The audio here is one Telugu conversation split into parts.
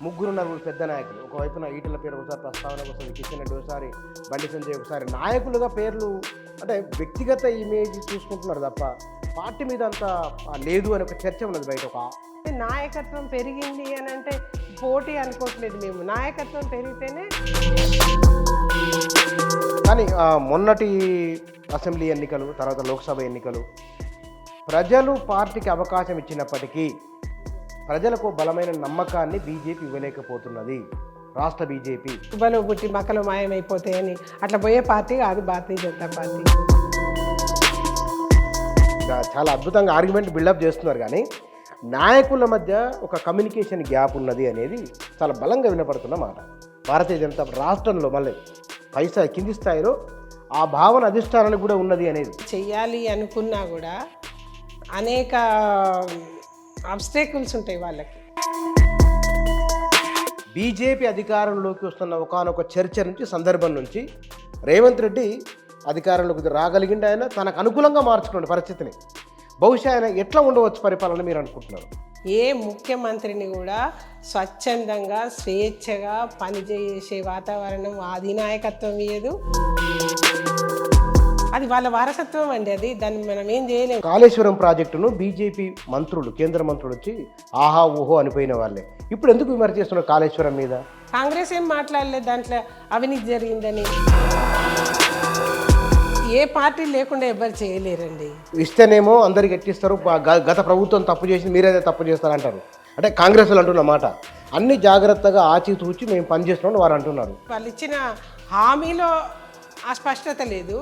ముగ్గురు నలుగురు పెద్ద నాయకులు, ఒకవైపున ఈటల పేరు ఒకసారి ప్రస్తావనకు వస్తుంది, కిషన్ రెడ్డి ఒకసారి, బండి సంజయ్ ఒకసారి, నాయకులుగా పేర్లు అంటే వ్యక్తిగత ఇమేజ్ చూసుకుంటున్నారు తప్ప పార్టీ మీద అంత లేదు అని ఒక చర్చ ఉన్నది బయట. ఒక నాయకత్వం పెరిగింది అని అంటే పోటీ అనుకోవట్లేదు మేము, నాయకత్వం పెరిగితేనే. కానీ మొన్నటి అసెంబ్లీ ఎన్నికలు తర్వాత లోక్సభ ఎన్నికలు ప్రజలు పార్టీకి అవకాశం ఇచ్చినప్పటికీ ప్రజలకు బలమైన నమ్మకాన్ని బీజేపీ ఇవ్వలేకపోతున్నది. రాష్ట్ర బీజేపీ బలో పుట్టి మక్కలు మాయమైపోతాయని అట్లా పోయే పార్టీ కాదు భారతీయ జనతా పార్టీ. చాలా అద్భుతంగా ఆర్గ్యుమెంట్ బిల్డప్ చేస్తున్నారు, కానీ నాయకుల మధ్య ఒక కమ్యూనికేషన్ గ్యాప్ ఉన్నది అనేది చాలా బలంగా వినపడుతున్న మాట. భారతీయ జనతా రాష్ట్రంలో మళ్ళీ పైసా కింది స్థాయిలో ఆ భావన అధిష్టానానికి కూడా ఉన్నది అనేది. చెయ్యాలి అనుకున్నా కూడా అనేక అబ్స్టేకుల్స్ ఉంటాయి వాళ్ళకి. బీజేపీ అధికారంలోకి వస్తున్న ఒకానొక చర్చ నుంచి సందర్భం నుంచి రేవంత్ రెడ్డి అధికారంలోకి రాగలిగిండి, ఆయన తనకు అనుకూలంగా మార్చుకున్న పరిస్థితిని. బహుశా ఆయన ఎట్లా ఉండవచ్చు పరిపాలన మీరు అనుకుంటున్నారు? ఏ ముఖ్యమంత్రిని కూడా స్వచ్ఛందంగా స్వేచ్ఛగా పనిచేసే వాతావరణం అధినాయకత్వం ఇయ్యదు. అది వాళ్ళ వారసత్వం అండి, అది దాన్ని మనం ఏం చేయలేము. కాళేశ్వరం ప్రాజెక్టును బీజేపీ మంత్రులు, కేంద్ర మంత్రులు వచ్చి ఆహా ఊహో అనిపోయిన వాళ్ళే ఇప్పుడు ఎందుకు విమర్శ చేస్తున్నారు కాళేశ్వరం మీద? కాంగ్రెస్ ఏం మాట్లాడలేదు దాంట్లో అవినీతి జరిగిందని. ఏ పార్టీ లేకుండా ఎవరు చేయలేరండి. ఇస్తేనేమో అందరికి ఎట్టిస్తారు, గత ప్రభుత్వం తప్పు చేసి మీరేదే తప్పు చేస్తారంటారు. అంటే కాంగ్రెస్ వాళ్ళు అంటున్న మాట అన్ని జాగ్రత్తగా ఆచితూచి మేము పనిచేస్తున్నాం వారు అంటున్నారు. వాళ్ళు ఇచ్చిన హామీలో ఆ స్పష్టత లేదు,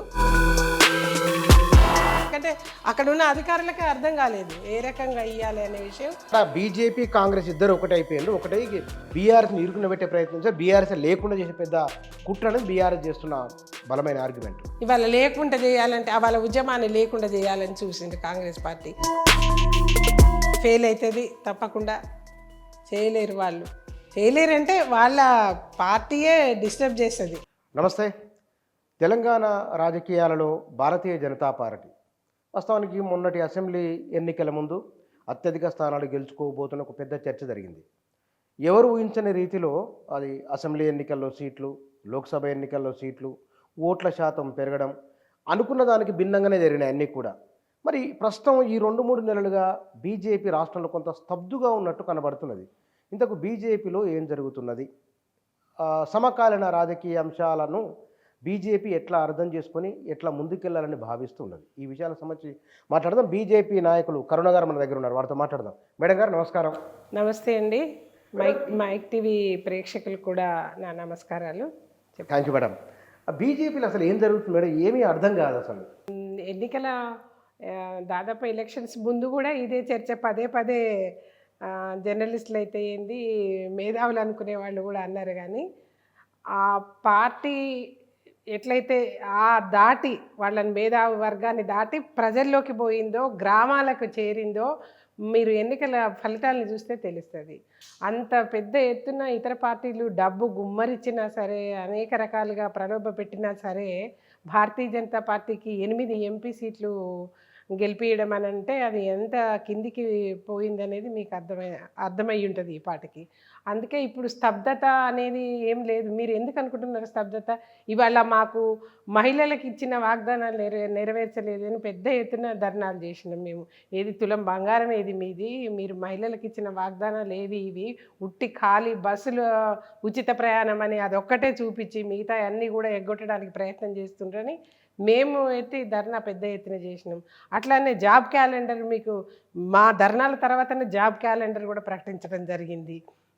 ఎందుకంటే అక్కడ ఉన్న అధికారులకే అర్థం కాలేదు ఏ రకంగా ఇవ్వాలి అనే విషయం. బీజేపీ కాంగ్రెస్ ఇద్దరు ఒకటి అయిపోయింది. ఒకటి బీఆర్ఎస్ని ఇరుకున పెట్టే ప్రయత్నించారు, బీఆర్ఎస్ లేకుండా చేసే పెద్ద కుట్రని బీఆర్ఎస్ చేస్తున్న బలమైన ఆర్గ్యుమెంట్. ఇవాళ లేకుండా చేయాలంటే వాళ్ళ ఉద్యమాన్ని లేకుండా చేయాలని చూసింది కాంగ్రెస్ పార్టీ. ఫెయిల్ అవుతుంది తప్పకుండా, చేయలేరు వాళ్ళు. చేయలేరంటే వాళ్ళ పార్టీయే డిస్టర్బ్ చేస్తుంది. నమస్తే. తెలంగాణ రాజకీయాలలో భారతీయ జనతా పార్టీ వాస్తవానికి మొన్నటి అసెంబ్లీ ఎన్నికల ముందు అత్యధిక స్థానాలు గెలుచుకోబోతున్న ఒక పెద్ద చర్చ జరిగింది. ఎవరు ఊహించని రీతిలో అది అసెంబ్లీ ఎన్నికల్లో సీట్లు, లోక్సభ ఎన్నికల్లో సీట్లు, ఓట్ల శాతం పెరగడం అనుకున్న దానికి భిన్నంగానే జరిగినాయి అన్నీ కూడా. మరి ప్రస్తుతం ఈ 2-3 నెలలుగా బీజేపీ రాష్ట్రంలో కొంత స్తబ్దుగా ఉన్నట్టు కనబడుతున్నది. ఇంతకు బీజేపీలో ఏం జరుగుతున్నది? సమకాలీన రాజకీయ అంశాలను బీజేపీ ఎట్లా అర్థం చేసుకొని ఎట్లా ముందుకెళ్లాలని భావిస్తున్నది, ఈ విషయాలకు సంబంధించి మాట్లాడదాం. బీజేపీ నాయకులు కరుణ గారు మన దగ్గర ఉన్నారు, వారితో మాట్లాడదాం. మేడం గారు నమస్కారం. నమస్తే అండి. మైక్ టీవీ ప్రేక్షకులు కూడా నా నమస్కారాలు. Thank you madam. బీజేపీలో అసలు ఏం జరుగుతుంది మేడం? ఏమీ అర్థం కాదు అసలు. ఎన్నికల దాదాపు ఎలక్షన్స్ ముందు కూడా ఇదే చర్చ పదే పదే జర్నలిస్టులు అయితే ఏంది, మేధావులు అనుకునే వాళ్ళు కూడా అన్నారు. కానీ ఆ పార్టీ ఎట్లయితే దాటి వాళ్ళని మేధావి వర్గాన్ని దాటి ప్రజల్లోకి పోయిందో, గ్రామాలకు చేరిందో మీరు ఎన్నికల ఫలితాలను చూస్తే తెలుస్తుంది. అంత పెద్ద ఎత్తున ఇతర పార్టీలు డబ్బు గుమ్మరిచ్చినా సరే, అనేక రకాలుగా ప్రలోభ పెట్టినా సరే, భారతీయ జనతా పార్టీకి 8 ఎంపీ సీట్లు గెలిపించడం అని అంటే అది ఎంత కిందికి పోయిందనేది మీకు అర్థమై ఉంటుంది ఈ పార్టీకి. అందుకే ఇప్పుడు స్తబ్దత అనేది ఏం లేదు. మీరు ఎందుకు అనుకుంటున్నారు స్తబ్దత? ఇవాళ మాకు మహిళలకు ఇచ్చిన వాగ్దానాలు నెరవేర్చలేదు అని పెద్ద ఎత్తున ధర్నాలు చేసినాం మేము. ఏది తులం బంగారం ఏది మీది, మీరు మహిళలకు ఇచ్చిన వాగ్దానాలు ఏవి ఇవి, ఉట్టి ఖాళీ బస్సులు ఉచిత ప్రయాణం అని అదొక్కటే చూపించి మిగతా అన్నీ కూడా ఎగ్గొట్టడానికి ప్రయత్నం చేస్తుండ్రని మేము ఎత్తి ధర్నా పెద్ద ఎత్తున చేసినాం. అట్లానే జాబ్ క్యాలెండర్, మీకు మా ధర్నాల తర్వాతనే జాబ్ క్యాలెండర్ కూడా ప్రకటించడం జరిగింది.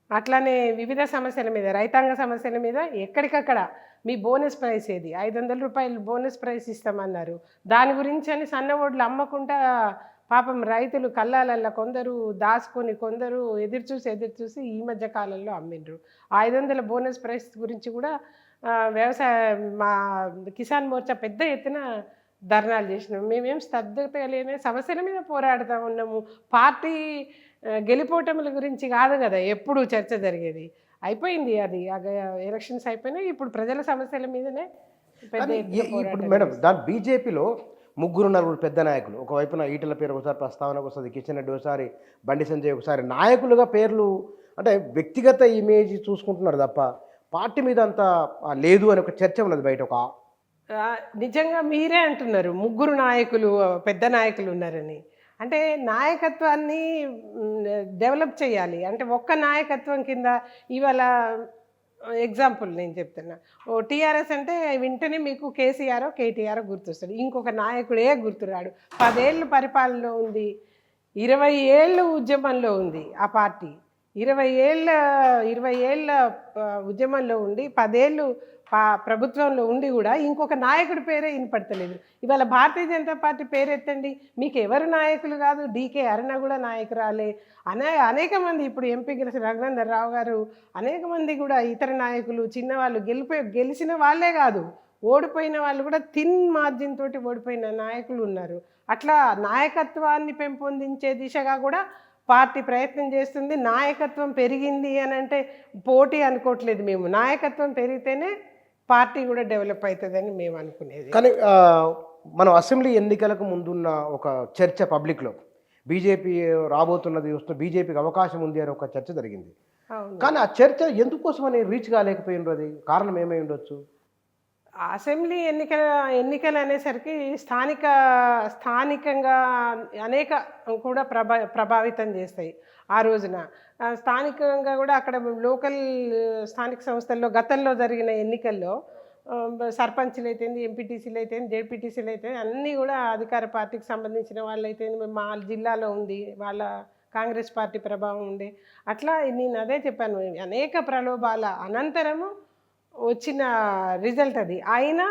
అట్లానే వివిధ సమస్యల మీద, రైతాంగ సమస్యల మీద ఎక్కడికక్కడ మీ బోనస్ ప్రైస్ ఏది, 500 రూపాయలు బోనస్ ప్రైస్ ఇస్తామన్నారు. దాని గురించి అని సన్న ఓట్లు అమ్మకుండా పాపం రైతులు కళ్ళాలల్లో కొందరు దాచుకొని, కొందరు ఎదురుచూసి ఈ మధ్య కాలంలో అమ్మిండ్రు. 500 బోనస్ ప్రైస్ గురించి కూడా మా కిసాన్ మోర్చా పెద్ద ఎత్తున ధర్నాలు చేసినాం. మేమేం స్తబ్దత లేని సమస్యల మీద పోరాడుతూ ఉన్నాము. పార్టీ గెలిపోవటముల గురించి కాదు కదా ఎప్పుడు చర్చ జరిగేది. అయిపోయింది అది, ఎలక్షన్స్ అయిపోయినాయి. ఇప్పుడు ప్రజల సమస్యల మీదనే పెద్ద ఎత్తున ఇప్పుడు మేడం దాని బీజేపీలో ముగ్గురు నలుగురు పెద్ద నాయకులు, ఒకవైపున ఈటల పేరు ఒకసారి ప్రస్తావనకు వస్తుంది, కిషన్ రెడ్డి ఒకసారి, బండి సంజయ్ ఒకసారి, నాయకులుగా పేర్లు అంటే వ్యక్తిగత ఇమేజ్ చూసుకుంటున్నారు తప్ప పార్టీ మీద అంత లేదు అని ఒక చర్చ ఉన్నది బయట. ఒక నిజంగా మీరే అంటున్నారు ముగ్గురు నాయకులు పెద్ద నాయకులు ఉన్నారని. అంటే నాయకత్వాన్ని డెవలప్ చేయాలి అంటే ఒక్క నాయకత్వం కింద ఇవాళ ఎగ్జాంపుల్ నేను చెప్తున్నా, ఓ టీఆర్ఎస్ అంటే వెంటనే మీకు కేసీఆర్ కేటీఆర్ గుర్తొస్తాడు, ఇంకొక నాయకుడే గుర్తురాడు. 10 ఏళ్ళు పరిపాలనలో ఉంది, 20 ఏళ్ళు ఉద్యమంలో ఉంది ఆ పార్టీ, 20 ఏళ్ళ ఉద్యమంలో ఉండి 10 ఏళ్ళు ప్రభుత్వంలో ఉండి కూడా ఇంకొక నాయకుడి పేరే వినపడతలేదు. ఇవాళ భారతీయ జనతా పార్టీ పేరు ఎత్తండి, మీకు ఎవరు నాయకులు కాదు, డీకే అరుణ కూడా నాయకురాలే, అనేక మంది ఇప్పుడు ఎంపీ గెలిచిన రఘునందన్ రావు గారు, అనేక మంది కూడా ఇతర నాయకులు చిన్నవాళ్ళు గెలిచిన వాళ్ళే కాదు, ఓడిపోయిన వాళ్ళు కూడా థిన్ మార్జిన్ తోటి ఓడిపోయిన నాయకులు ఉన్నారు. అట్లా నాయకత్వాన్ని పెంపొందించే దిశగా కూడా పార్టీ ప్రయత్నం చేస్తుంది. నాయకత్వం పెరిగింది అని అంటే పోటీ అనుకోవట్లేదు మేము, నాయకత్వం పెరిగితేనే పార్టీ కూడా డెవలప్ అవుతుందని మేము అనుకునేది. కానీ మనం అసెంబ్లీ ఎన్నికలకు ముందున్న ఒక చర్చ పబ్లిక్లో బీజేపీ రాబోతున్నది వస్తుంది, బీజేపీకి అవకాశం ఉంది అని ఒక చర్చ జరిగింది. కానీ ఆ చర్చ ఎందుకోసమని రీచ్ కాలేకపోయినరు, అది కారణం ఏమై ఉండొచ్చు? అసెంబ్లీ ఎన్నికలు అనేసరికి స్థానికంగా అనేక కూడా ప్రభావితం చేస్తాయి. ఆ రోజున స్థానికంగా కూడా అక్కడ లోకల్ స్థానిక సంస్థల్లో గతంలో జరిగిన ఎన్నికల్లో సర్పంచ్లు అయితేంది, ఎంపీటీసీలు అయితేంది, జెడ్పీటీసీలు అయితే అన్నీ కూడా అధికార పార్టీకి సంబంధించిన వాళ్ళు అయితే మా జిల్లాలో ఉంది, వాళ్ళ కాంగ్రెస్ పార్టీ ప్రభావం ఉండే. అట్లా నేను అదే చెప్పాను, అనేక ప్రలోభాల అనంతరము వచ్చిన రిజల్ట్ అది. అయినా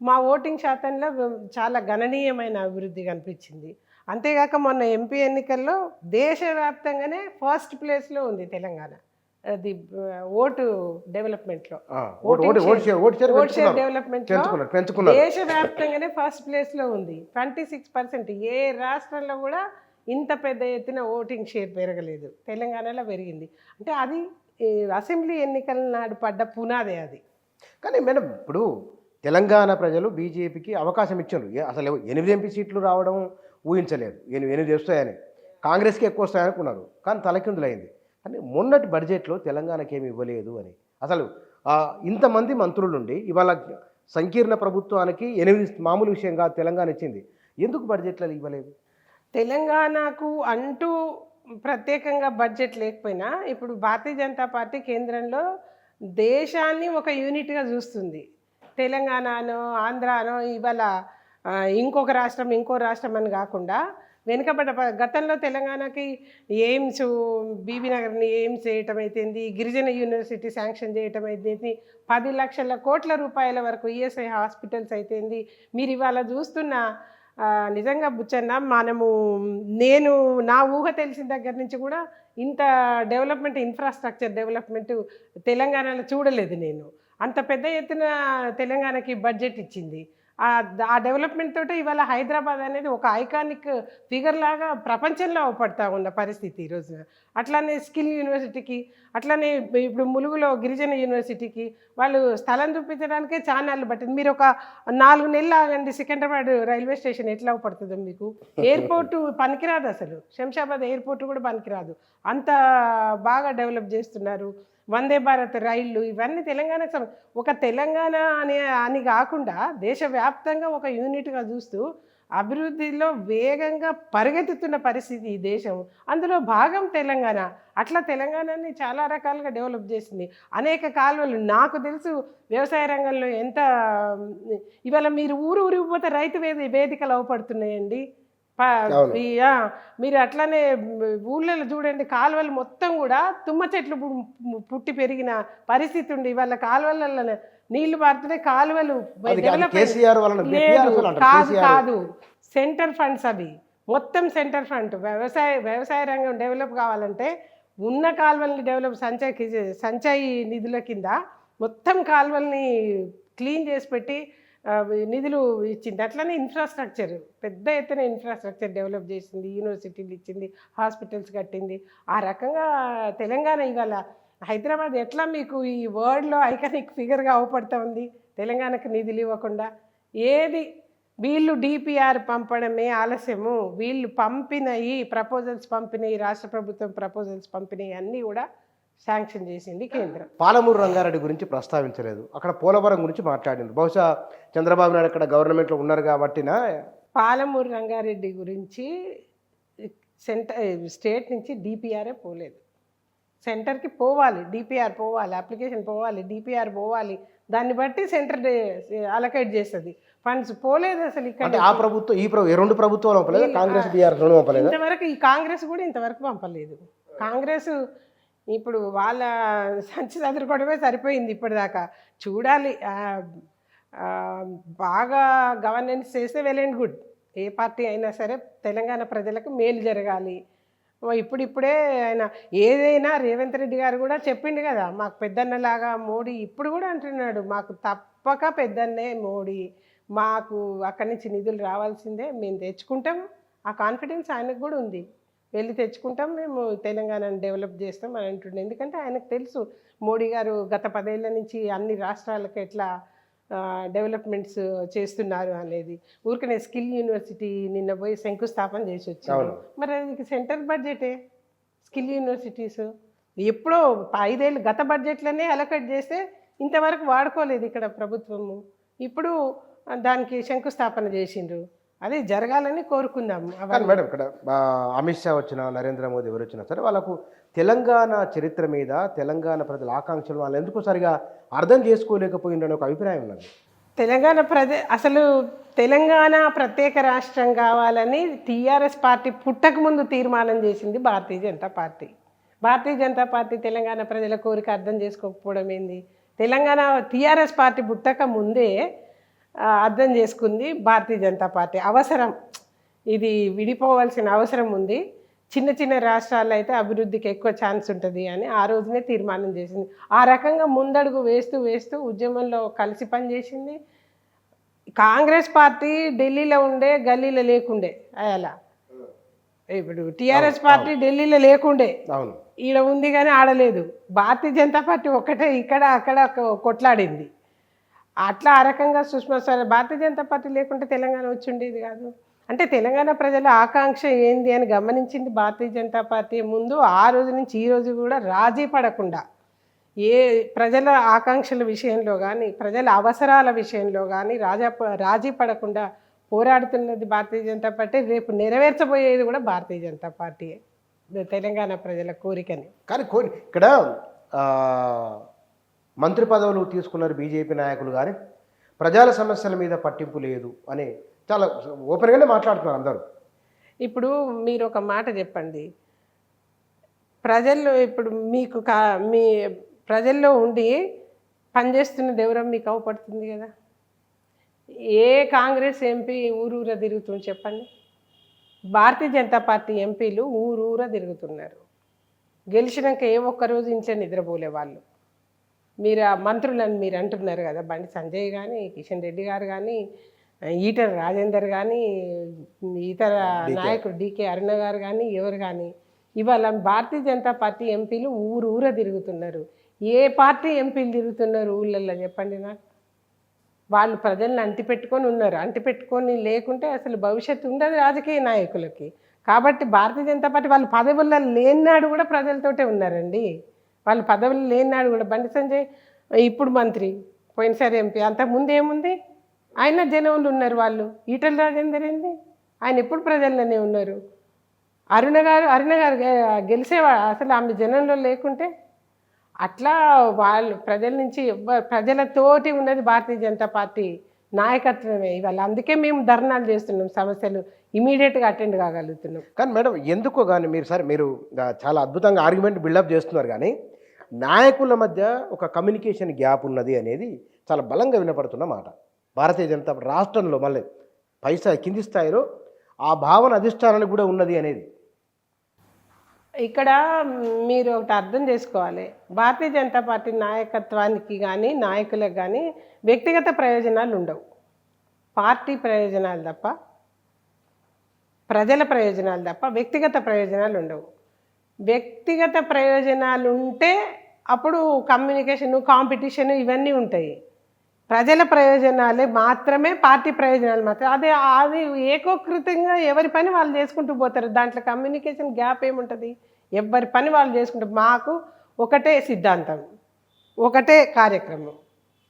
మా ఓటింగ్ శాతంలో చాలా గణనీయమైన అభివృద్ధి కనిపించింది. అంతేగాక మొన్న ఎంపీ ఎన్నికల్లో దేశవ్యాప్తంగానే ఫస్ట్ ప్లేస్లో ఉంది తెలంగాణ, అది ఓటు డెవలప్మెంట్లో, ఓట్ షేర్ డెవలప్మెంట్లో దేశవ్యాప్తంగానే ఫస్ట్ ప్లేస్లో ఉంది. 26%. ఏ రాష్ట్రంలో కూడా ఇంత పెద్ద ఎత్తున ఓటింగ్ షేర్ పెరగలేదు, తెలంగాణలో పెరిగింది. అంటే అది అసెంబ్లీ ఎన్నికల నాడు పడ్డ పునాదే అది. కానీ మేడం, ఇప్పుడు తెలంగాణ ప్రజలు బీజేపీకి అవకాశం ఇచ్చారు, అసలు 8 ఎంపీ సీట్లు రావడం ఊహించలేదు, 8 వస్తాయని, కాంగ్రెస్కి ఎక్కువ వస్తాయనుకున్నారు, కానీ తలకిందులైంది. కానీ మొన్నటి బడ్జెట్లో తెలంగాణకి ఏమి ఇవ్వలేదు అని, అసలు ఇంతమంది మంత్రులుండి ఇవాళ సంకీర్ణ ప్రభుత్వానికి 8 మామూలు విషయంగా తెలంగాణ ఇచ్చింది, ఎందుకు బడ్జెట్లో ఇవ్వలేదు? తెలంగాణకు అంటూ ప్రత్యేకంగా బడ్జెట్ లేకపోయినా ఇప్పుడు భారతీయ జనతా పార్టీ కేంద్రంలో దేశాన్ని ఒక యూనిట్గా చూస్తుంది. తెలంగాణనో ఆంధ్రానో ఇవాళ ఇంకొక రాష్ట్రం ఇంకో రాష్ట్రం అని కాకుండా వెనుకబడ్డ గతంలో తెలంగాణకి ఎయిమ్స్, బీబీ నగర్ని ఎయిమ్స్ చేయటం అయితేంది, గిరిజన యూనివర్సిటీ శాంక్షన్ చేయటం అయితేంది, 10 లక్షల కోట్ల రూపాయల వరకు ఈఎస్ఐ హాస్పిటల్స్ అయితేంది. మీరు ఇవాళ చూస్తున్న నిజంగా బుచ్చన్న, నేను నా ఊహ తెలిసిన దగ్గర నుంచి కూడా ఇంత డెవలప్మెంట్, ఇన్ఫ్రాస్ట్రక్చర్ డెవలప్మెంట్ తెలంగాణలో చూడలేదు నేను. అంత పెద్ద ఎత్తున తెలంగాణకి బడ్జెట్ ఇచ్చింది. ఆ డెవలప్మెంట్ తోటి ఇవాళ హైదరాబాద్ అనేది ఒక ఐకానిక్ ఫిగర్ లాగా ప్రపంచంలో అవపడతా ఉన్న పరిస్థితి ఈరోజు. అట్లానే స్కిల్ యూనివర్సిటీకి, అట్లానే ఇప్పుడు ములుగులో గిరిజన యూనివర్సిటీకి వాళ్ళు స్థలం చూపించడానికే ఛానళ్ళు పట్టింది. మీరు ఒక 4 నెలలు ఆగండి, సికింద్రాబాద్ రైల్వే స్టేషన్ ఎట్లా అవపడుతుందో మీకు. ఎయిర్పోర్టు పనికిరాదు, అసలు శంషాబాద్ ఎయిర్పోర్టు కూడా పనికిరాదు, అంత బాగా డెవలప్ చేస్తున్నారు. వందే భారత్ రైళ్ళు ఇవన్నీ తెలంగాణకు ఒక తెలంగాణ అని కాకుండా దేశవ్యాప్తంగా ఒక యూనిట్గా చూస్తూ అభివృద్ధిలో వేగంగా పరిగెత్తుతున్న పరిస్థితి ఈ దేశం, అందులో భాగం తెలంగాణ. అట్లా తెలంగాణని చాలా రకాలుగా డెవలప్ చేసింది. అనేక కాలువలు, నాకు తెలుసు వ్యవసాయ రంగంలో ఎంత ఇవాళ మీరు ఊరికి పోతే రైతు వేదికలు అవపడుతున్నాయండి. మీరు అట్లానే ఊళ్ళలో చూడండి, కాలువలు మొత్తం కూడా తుమ్మ చెట్లు పుట్టి పెరిగిన పరిస్థితి ఉంది. ఇవాళ కాలువలలో నీళ్లు పారుతున్నాయి, కాలువలు కాదు సెంటర్ ఫండ్స్, అవి మొత్తం సెంటర్ ఫండ్. వ్యవసాయ రంగం డెవలప్ కావాలంటే ఉన్న కాలువల్ని డెవలప్, సంచయ్ నిధుల కింద మొత్తం కాలువల్ని క్లీన్ చేసి పెట్టి నిధులు ఇచ్చింది. అట్లనే ఇన్ఫ్రాస్ట్రక్చర్, పెద్ద ఎత్తున ఇన్ఫ్రాస్ట్రక్చర్ డెవలప్ చేసింది, యూనివర్సిటీలు ఇచ్చింది, హాస్పిటల్స్ కట్టింది. ఆ రకంగా తెలంగాణ ఇవాళ హైదరాబాద్ ఎట్లా మీకు ఈ వరల్డ్లో ఐకానిక్ ఫిగర్గా అవపడుతూ ఉంది, తెలంగాణకు నిధులు ఇవ్వకుండా. ఏది వీళ్ళు డిపిఆర్ పంపడమే ఆలస్యము. వీళ్ళు పంపినవి ప్రపోజల్స్ పంపినవి, రాష్ట్ర ప్రభుత్వం ప్రపోజల్స్ పంపినవి అన్నీ కూడా శాంక్షన్ చేసింది కేంద్రం. పాలమూరు రంగారెడ్డి గురించి ప్రస్తావించలేదు, అక్కడ పోలవరం గురించి మాట్లాడింది. బహుశా చంద్రబాబు నాయుడు అక్కడ గవర్నమెంట్లో ఉన్నారు కాబట్టినా. పాలమూరు రంగారెడ్డి గురించి స్టేట్ నుంచి డిపిఆరే పోలేదు. సెంటర్కి పోవాలి, డిపిఆర్ పోవాలి, అప్లికేషన్ పోవాలి, డిపిఆర్ పోవాలి. దాన్ని బట్టి సెంటర్ అలొకేట్ చేస్తుంది ఫండ్స్. పోలేదు అసలు ఇక్కడ. ఆ ప్రభుత్వం ఈ రెండు ప్రభుత్వాలు పంపలేదు, కాంగ్రెస్ బీఆర్ రెండు పంపలేదు. ఇంతవరకు ఈ కాంగ్రెస్ కూడా ఇంతవరకు పంపలేదు. కాంగ్రెస్ ఇప్పుడు వాళ్ళ సంచి చదురుకోవడమే సరిపోయింది ఇప్పటిదాకా. చూడాలి, బాగా గవర్నెన్స్ చేస్తే well and good. A party అయినా సరే తెలంగాణ ప్రజలకు మేలు జరగాలి. ఇప్పుడిప్పుడే ఆయన ఏదైనా రేవంత్ రెడ్డి గారు కూడా చెప్పిండు కదా, మాకు పెద్దన్నలాగా మోడీ ఇప్పుడు కూడా అంటున్నాడు, మాకు తప్పక పెద్దన్నే మోడీ, మాకు అక్కడి నుంచి నిధులు రావాల్సిందే, మేము తెచ్చుకుంటాం. ఆ కాన్ఫిడెన్స్ ఆయనకు కూడా ఉంది. వెళ్ళి తెచ్చుకుంటాం, మేము తెలంగాణను డెవలప్ చేస్తాం అని అంటుండే. ఎందుకంటే ఆయనకు తెలుసు మోడీ గారు గత 10 ఏళ్ల నుంచి అన్ని రాష్ట్రాలకు ఎట్లా డెవలప్మెంట్స్ చేస్తున్నారు అనేది. ఊరికనే స్కిల్ యూనివర్సిటీ నిన్న పోయి శంకుస్థాపన చేసి వచ్చారు. మరి అది సెంటర్ బడ్జెటే స్కిల్ యూనివర్సిటీస్. ఎప్పుడో 5 ఏళ్ళు గత బడ్జెట్లోనే అలొకేట్ చేస్తే ఇంతవరకు వాడుకోలేదు ఇక్కడ ప్రభుత్వము. ఇప్పుడు దానికి శంకుస్థాపన చేసిండ్రు. అదే జరగాలని కోరుకుందాము. మేడం, ఇక్కడ అమిత్ షా వచ్చినా, నరేంద్ర మోదీ ఎవరు వచ్చినా సరే వాళ్ళకు తెలంగాణ చరిత్ర మీద, తెలంగాణ ప్రజల ఆకాంక్షలు వాళ్ళు ఎందుకు సరిగా అర్థం చేసుకోలేకపోయిందని ఒక అభిప్రాయం ఉన్నది. అసలు తెలంగాణ ప్రత్యేక రాష్ట్రం కావాలని టీఆర్ఎస్ పార్టీ పుట్టక ముందు తీర్మానం చేసింది భారతీయ జనతా పార్టీ. భారతీయ జనతా పార్టీ తెలంగాణ ప్రజల కోరిక అర్థం చేసుకోకపోవడం ఏంది? తెలంగాణ టీఆర్ఎస్ పార్టీ పుట్టక ముందే అర్థం చేసుకుంది భారతీయ జనతా పార్టీ. అవసరం, ఇది విడిపోవాల్సిన అవసరం ఉంది, చిన్న చిన్న రాష్ట్రాల్లో అయితే అభివృద్ధికి ఎక్కువ ఛాన్స్ ఉంటుంది అని ఆ రోజునే తీర్మానం చేసింది. ఆ రకంగా ముందడుగు వేస్తూ వేస్తూ ఉద్యమంలో కలిసి పనిచేసింది. కాంగ్రెస్ పార్టీ ఢిల్లీలో ఉండే, గల్లీలో లేకుండే. అలా ఇప్పుడు టీఆర్ఎస్ పార్టీ ఢిల్లీలో లేకుండే, ఈడ ఉంది కానీ ఆడలేదు. భారతీయ జనతా పార్టీ ఒక్కటే ఇక్కడ అక్కడ కొట్లాడింది. అట్లా ఆ రకంగా సుష్మా స్వరాజ్, భారతీయ జనతా పార్టీ లేకుంటే తెలంగాణ వచ్చి ఉండేది కాదు. అంటే తెలంగాణ ప్రజల ఆకాంక్ష ఏంది అని గమనించింది భారతీయ జనతా పార్టీ. ముందు ఆ రోజు నుంచి ఈ రోజు కూడా రాజీ పడకుండా ఏ ప్రజల ఆకాంక్షల విషయంలో కానీ, ప్రజల అవసరాల విషయంలో కానీ రాజీ పడకుండా పోరాడుతున్నది భారతీయ జనతా పార్టీ. రేపు నెరవేర్చబోయేది కూడా భారతీయ జనతా పార్టీ తెలంగాణ ప్రజల కోరికని. కానీ ఇక్కడ మంత్రి పదవులు తీసుకున్నారు బీజేపీ నాయకులు, కానీ ప్రజల సమస్యల మీద పట్టింపు లేదు అని చాలా ఓపెన్గానే మాట్లాడుతున్నారు అందరూ. ఇప్పుడు మీరు ఒక మాట చెప్పండి, ప్రజల్లో ఇప్పుడు మీకు మీ ప్రజల్లో ఉండి పనిచేస్తున్నది ఎవరో మీకు అవపడుతుంది కదా. ఏ కాంగ్రెస్ ఎంపీ ఊరూరా తిరుగుతుంది చెప్పండి? భారతీయ జనతా పార్టీ ఎంపీలు ఊరూరా తిరుగుతున్నారు. గెలిచినాక ఏ ఒక్కరోజు ఇంట్లో నిద్రపోలే వాళ్ళు. మీరు ఆ మంత్రులను మీరు అంటున్నారు కదా, బండి సంజయ్ కానీ, కిషన్ రెడ్డి గారు కానీ, ఈటల రాజేందర్ కానీ, ఇతర నాయకుడు డికే అరుణ గారు కానీ, ఎవరు కానీ ఇవాళ భారతీయ జనతా పార్టీ ఎంపీలు ఊరూరా తిరుగుతున్నారు. ఏ పార్టీ ఎంపీలు తిరుగుతున్నారు ఊళ్ళల్లో చెప్పండి నాకు? వాళ్ళు ప్రజలను అంటిపెట్టుకొని ఉన్నారు. అంటిపెట్టుకొని లేకుంటే అసలు భవిష్యత్తు ఉండదు రాజకీయ నాయకులకి. కాబట్టి భారతీయ జనతా పార్టీ వాళ్ళు పదవుల్లో లేనినాడు కూడా ప్రజలతోటే ఉన్నారండి. వాళ్ళు పదవులు లేనినాడు కూడా. బండి సంజయ్ ఇప్పుడు మంత్రి, పోయినసారి ఎంపీ, అంతకుముందు ఏముంది? ఆయన జనంలో ఉన్నారు వాళ్ళు. ఈటల రాజేందర్ ఏంది, ఆయన ఎప్పుడు ప్రజల్లోనే ఉన్నారు. అరుణ గారు గెలిచేవాడు అసలు ఆమె జనంలో లేకుంటే. అట్లా వాళ్ళు ప్రజల నుంచి ప్రజలతోటి ఉన్నది భారతీయ జనతా పార్టీ నాయకత్వమే ఇవాళ. అందుకే మేము ధర్నాలు చేస్తున్నాం, సమస్యలు ఇమీడియట్గా అటెండ్ కాగలుగుతున్నాం. కానీ మేడం, ఎందుకో కానీ మీరు చాలా అద్భుతంగా ఆర్గ్యుమెంట్ బిల్డప్ చేస్తున్నారు, కానీ నాయకుల మధ్య ఒక కమ్యూనికేషన్ గ్యాప్ ఉన్నది అనేది చాలా బలంగా వినపడుతున్న మాట. భారతీయ జనతా రాష్ట్రంలో మళ్ళీ కింది స్థాయిలో ఆ భావన అధిష్టానానికి కూడా ఉన్నది అనేది. ఇక్కడ మీరు ఒకటి అర్థం చేసుకోవాలి, భారతీయ జనతా పార్టీ నాయకత్వానికి కానీ నాయకులకు కానీ వ్యక్తిగత ప్రయోజనాలు ఉండవు. పార్టీ ప్రయోజనాలు తప్ప, ప్రజల ప్రయోజనాలు తప్ప వ్యక్తిగత ప్రయోజనాలు ఉండవు. వ్యక్తిగత ప్రయోజనాలు ఉంటే అప్పుడు కమ్యూనికేషను, కాంపిటీషను ఇవన్నీ ఉంటాయి. ప్రజల ప్రయోజనాలే మాత్రమే, పార్టీ ప్రయోజనాలు మాత్రం అది ఏకోకృతంగా ఎవరి పని వాళ్ళు చేసుకుంటూ పోతారు. దాంట్లో కమ్యూనికేషన్ గ్యాప్ ఏముంటుంది? ఎవరి పని వాళ్ళు చేసుకుంటారు. మాకు ఒకటే సిద్ధాంతం, ఒకటే కార్యక్రమం,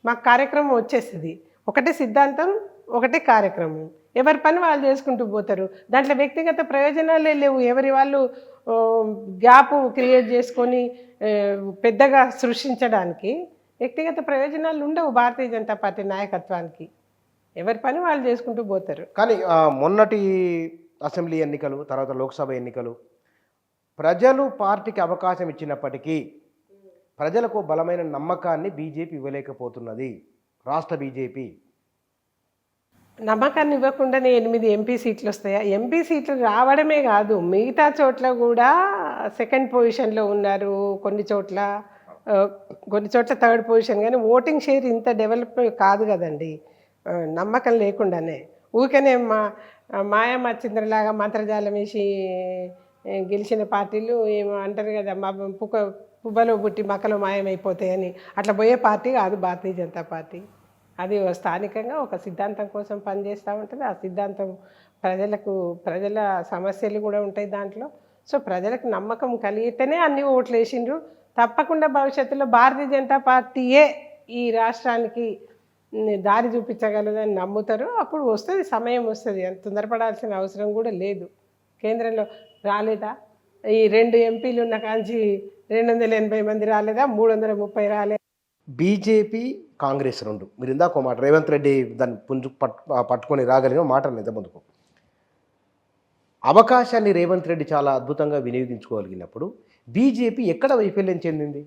మాకు కార్యక్రమం వచ్చేస్తుంది. ఒకటే సిద్ధాంతం, ఒకటే కార్యక్రమం, ఎవరి పని వాళ్ళు చేసుకుంటూ పోతారు. దాంట్లో వ్యక్తిగత ప్రయోజనాలే లేవు. ఎవరి వాళ్ళు గ్యాప్ క్రియేట్ చేసుకొని పెద్దగా సృష్టించడానికి వ్యక్తిగత ప్రయోజనాలు ఉండవు భారతీయ జనతా పార్టీ నాయకత్వానికి. ఎవరి పని వాళ్ళు చేసుకుంటూ పోతారు. కానీ మొన్నటి అసెంబ్లీ ఎన్నికలు, తర్వాత లోక్సభ ఎన్నికలు, ప్రజలు పార్టీకి అవకాశం ఇచ్చినప్పటికీ ప్రజలకు బలమైన నమ్మకాన్ని బీజేపీ ఇవ్వలేకపోతున్నది. రాష్ట్ర బీజేపీ నమ్మకాన్ని ఇవ్వకుండానే 8 ఎంపీ సీట్లు వస్తాయా? ఎంపీ సీట్లు రావడమే కాదు, మిగతా చోట్ల కూడా సెకండ్ పొజిషన్లో ఉన్నారు. కొన్ని చోట్ల థర్డ్ పొజిషన్. కానీ ఓటింగ్ షేర్ ఇంత డెవలప్ కాదు కదండి. నమ్మకం లేకుండానే ఊరికనే మాయా మచ్చింద్రలాగా మంత్రజాలం వేసి గెలిచిన పార్టీలు ఏమో అంటారు కదా, మా పువ్వలో పుట్టి మక్కలో మాయమైపోతాయని. అట్లా పోయే పార్టీ కాదు భారతీయ జనతా పార్టీ. అది స్థానికంగా ఒక సిద్ధాంతం కోసం పనిచేస్తూ ఉంటుంది. ఆ సిద్ధాంతం ప్రజల సమస్యలు కూడా ఉంటాయి దాంట్లో. సో ప్రజలకు నమ్మకం కలిగితేనే అన్ని ఓట్లు వేసిండ్రు. తప్పకుండా భవిష్యత్తులో భారతీయ జనతా పార్టీయే ఈ రాష్ట్రానికి దారి చూపించగలదని నమ్ముతారు. అప్పుడు వస్తుంది, సమయం వస్తుంది. అంత తొందరపడాల్సిన అవసరం కూడా లేదు. కేంద్రంలో రాలేదా? ఈ 2 ఎంపీలు ఉన్న కాంచి 280 మంది రాలేదా? 330 రాలేదా? బీజేపీ కాంగ్రెస్ రెండు, మీరు ఇందాక మాట రేవంత్ రెడ్డి దాన్ని పట్టుకొని రాగలిగిన మాట నిజ ముందుకు అవకాశాన్ని రేవంత్ రెడ్డి చాలా అద్భుతంగా వినియోగించుకోగలిగినప్పుడు బీజేపీ ఎక్కడ వైఫల్యం చెందింది?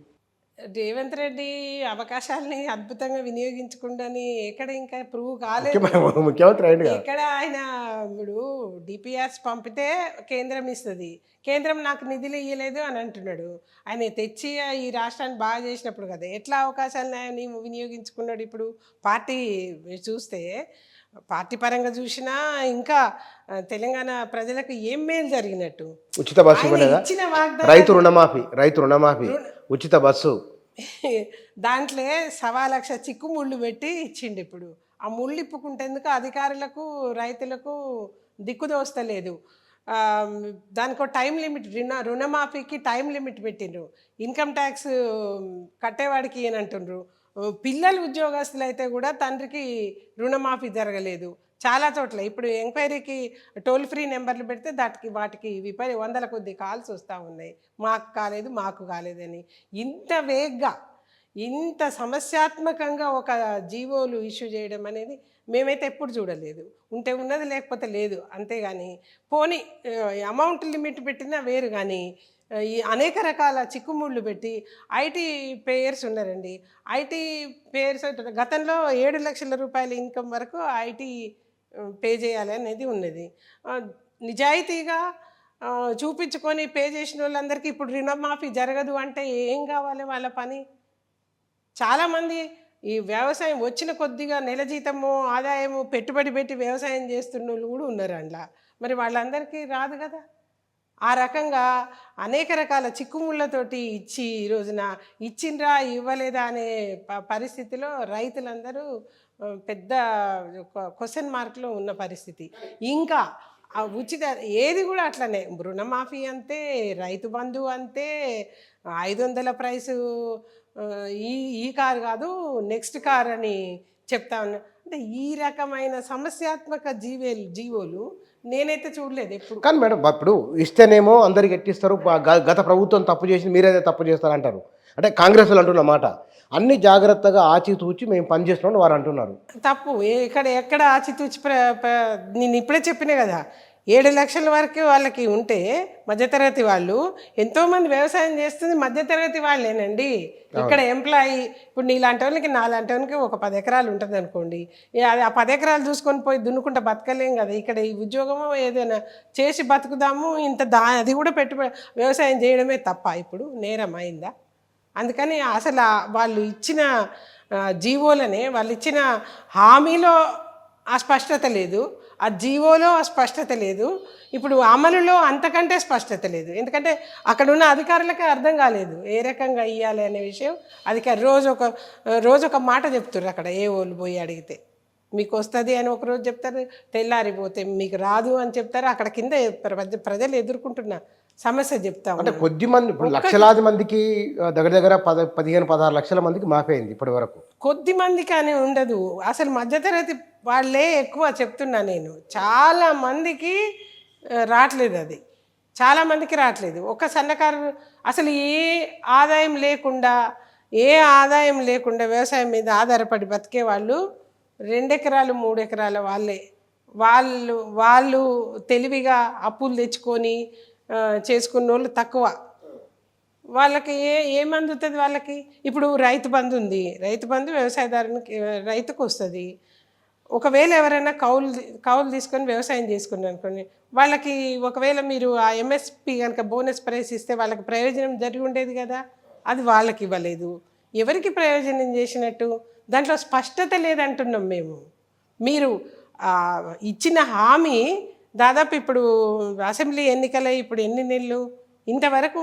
రేవంత్ రెడ్డి అవకాశాలని అద్భుతంగా వినియోగించుకుంటని ఎక్కడ ఇంకా ప్రూవ్ కాలేదు. ముఖ్యమంత్రి ఎక్కడ ఆయన ఇప్పుడు డిపిఆర్స్ పంపితే కేంద్రం ఇస్తుంది, కేంద్రం నాకు నిధులు ఇవ్వలేదు అని అంటున్నాడు. ఆయన తెచ్చి ఈ రాష్ట్రాన్ని బాగా చేసినప్పుడు కదా ఎట్లా అవకాశాలను ఆయన వినియోగించుకున్నాడు. ఇప్పుడు పార్టీ చూస్తే, పార్టీ పరంగా చూసినా ఇంకా తెలంగాణ ప్రజలకు ఏం మేలు జరిగినట్టు? ఉచిత బస్సు ఇచ్చిన వాగ్దానం, రైతు రుణమాఫీ, ఉచిత బస్సు, దాంట్లో 1,00,000 చిక్కుముళ్ళు పెట్టి ఇచ్చిండు. ఇప్పుడు ఆ ముళ్ళు ఇప్పుకుంటేందుకు అధికారులకు రైతులకు దిక్కుదోస్తలేదు. దానికి ఒక టైం లిమిట్, రుణమాఫీకి టైం లిమిట్ పెట్టిండ్రు. ఇన్కమ్ ట్యాక్స్ కట్టేవాడికి ఏనంటుండ్రు. పిల్లలు ఉద్యోగస్తులు అయితే కూడా తండ్రికి రుణమాఫీ జరగలేదు చాలా చోట్ల. ఇప్పుడు ఎంక్వైరీకి టోల్ ఫ్రీ నెంబర్లు పెడితే వాటికి వందల కొద్ది కాల్స్ వస్తూ ఉన్నాయి, మాకు కాలేదని. ఇంత వేగ్గా, ఇంత సమస్యాత్మకంగా ఒక జీవోలు ఇష్యూ చేయడం అనేది మేమైతే ఎప్పుడు చూడలేదు. ఉంటే ఉన్నది, లేకపోతే లేదు, అంతేగాని పోనీ అమౌంట్ లిమిట్ పెట్టినా వేరు. కానీ ఈ అనేక రకాల చిక్కుముళ్ళు పెట్టి ఐటీ పేయర్స్ ఉన్నారండి. ఐటీ పేయర్స్ గతంలో 7 లక్షల రూపాయల ఇన్కమ్ వరకు ఐటీ పే చేయాలి అనేది ఉన్నది. నిజాయితీగా చూపించుకొని పే చేసిన వాళ్ళందరికీ ఇప్పుడు రుణమాఫీ జరగదు అంటే ఏం కావాలి వాళ్ళ పని? చాలామంది ఈ వ్యవసాయం వచ్చిన కొద్దిగా నెల జీతము ఆదాయము పెట్టుబడి పెట్టి వ్యవసాయం చేస్తున్న వాళ్ళు కూడా ఉన్నారు అందులో. మరి వాళ్ళందరికీ రాదు కదా. ఆ రకంగా అనేక రకాల చిక్కుముళ్ళతోటి ఇచ్చి ఈ రోజున ఇచ్చిండ్రా ఇవ్వలేదా అనే పరిస్థితిలో రైతులందరూ పెద్ద క్వశ్చన్ మార్క్లో ఉన్న పరిస్థితి. ఇంకా ఉచిత ఏది కూడా అట్లనే, రుణమాఫీ అంతే, రైతు బంధు అంతే, 500 ప్రైసు ఈ కారు కాదు నెక్స్ట్ కార్ అని చెప్తా ఉన్నా. అంటే ఈ రకమైన సమస్యాత్మక జీవోలు నేనైతే చూడలేదు ఎప్పుడు. కానీ మేడం, ఇప్పుడు ఇస్తేనేమో అందరికి ఎట్టిస్తారు, గత ప్రభుత్వం తప్పు చేసి మీరైతే తప్పు చేస్తారంటారు. అంటే కాంగ్రెస్ వాళ్ళు అంటున్న మాట, అన్ని జాగ్రత్తగా ఆచితూచి మేము పనిచేస్తున్నాం వారు అంటున్నారు. తప్పు ఎక్కడ ఆచితూచి నేను ఇప్పుడే చెప్పినా కదా, 7 లక్షల వరకు వాళ్ళకి ఉంటే మధ్యతరగతి వాళ్ళు, ఎంతోమంది వ్యవసాయం చేస్తుంది మధ్యతరగతి వాళ్ళేనండి. ఇక్కడ ఎంప్లాయీ ఇప్పుడు నీలాంటి వాళ్ళకి నాలాంటి వాళ్ళకి ఒక 10 ఎకరాలు ఉంటుంది అనుకోండి, అది ఆ 10 ఎకరాలు చూసుకొని పోయి దున్నుకుంటా బతకలేం కదా. ఇక్కడ ఈ ఉద్యోగమో ఏదైనా చేసి బతుకుదాము, అది కూడా వ్యవసాయం చేయడమే తప్ప ఇప్పుడు నేరం అయిందా? అందుకని అసలు వాళ్ళు ఇచ్చిన జీవోలనే, వాళ్ళు ఇచ్చిన హామీలో ఆ స్పష్టత లేదు. ఆ జీవోలో స్పష్టత లేదు, ఇప్పుడు అమలులో అంతకంటే స్పష్టత లేదు. ఎందుకంటే అక్కడ ఉన్న అధికారులకే అర్థం కాలేదు ఏ రకంగా ఇవ్వాలి అనే విషయం. అధికారి రోజు ఒక మాట చెప్తున్నారు అక్కడ ఏ వాళ్ళు పోయి అడిగితే. మీకు వస్తుంది అని ఒకరోజు చెప్తారు, తెల్లారిపోతే మీకు రాదు అని చెప్తారు. అక్కడ కింద ప్రజలు ఎదుర్కొంటున్న సమస్య చెప్తా అంటే ఉన్నారు. కొద్ది మంది ఇప్పుడు లక్షలాది మందికి దగ్గర దగ్గర 15-16 లక్షల మందికి మాఫీ అయింది ఇప్పటి వరకు. కొద్ది మందికి అని ఉండదు, అసలు మధ్యతరగతి వాళ్ళే ఎక్కువ చెప్తున్నా నేను. చాలా మందికి రావట్లేదు, అది చాలా మందికి రావట్లేదు. ఒక సన్నకారు అసలు ఆదాయం లేకుండా వ్యవసాయం మీద ఆధారపడి బతికే వాళ్ళు 2 ఎకరాలు 3 ఎకరాల వాళ్ళు తెలివిగా అప్పులు తెచ్చుకొని చేసుకున్న వాళ్ళు తక్కువ. వాళ్ళకి ఏమందుతుంది వాళ్ళకి? ఇప్పుడు రైతు బంధు ఉంది, రైతు బంధు వ్యవసాయదారునికి రైతుకు వస్తుంది. ఒకవేళ ఎవరైనా కౌలు తీసుకొని వ్యవసాయం చేసుకున్నారు అనుకోండి, వాళ్ళకి ఒకవేళ మీరు ఆ ఎంఎస్పి కనుక బోనస్ ప్రైస్ ఇస్తే వాళ్ళకి ప్రయోజనం జరిగి ఉండేది కదా, అది వాళ్ళకి ఇవ్వలేదు. ఎవరికి ప్రయోజనం చేసినట్టు? దాంట్లో స్పష్టత లేదంటున్నాం మేము. మీరు ఇచ్చిన హామీ దాదాపు ఇప్పుడు అసెంబ్లీ ఎన్నికలై ఇప్పుడు ఎన్ని నెలలు, ఇంతవరకు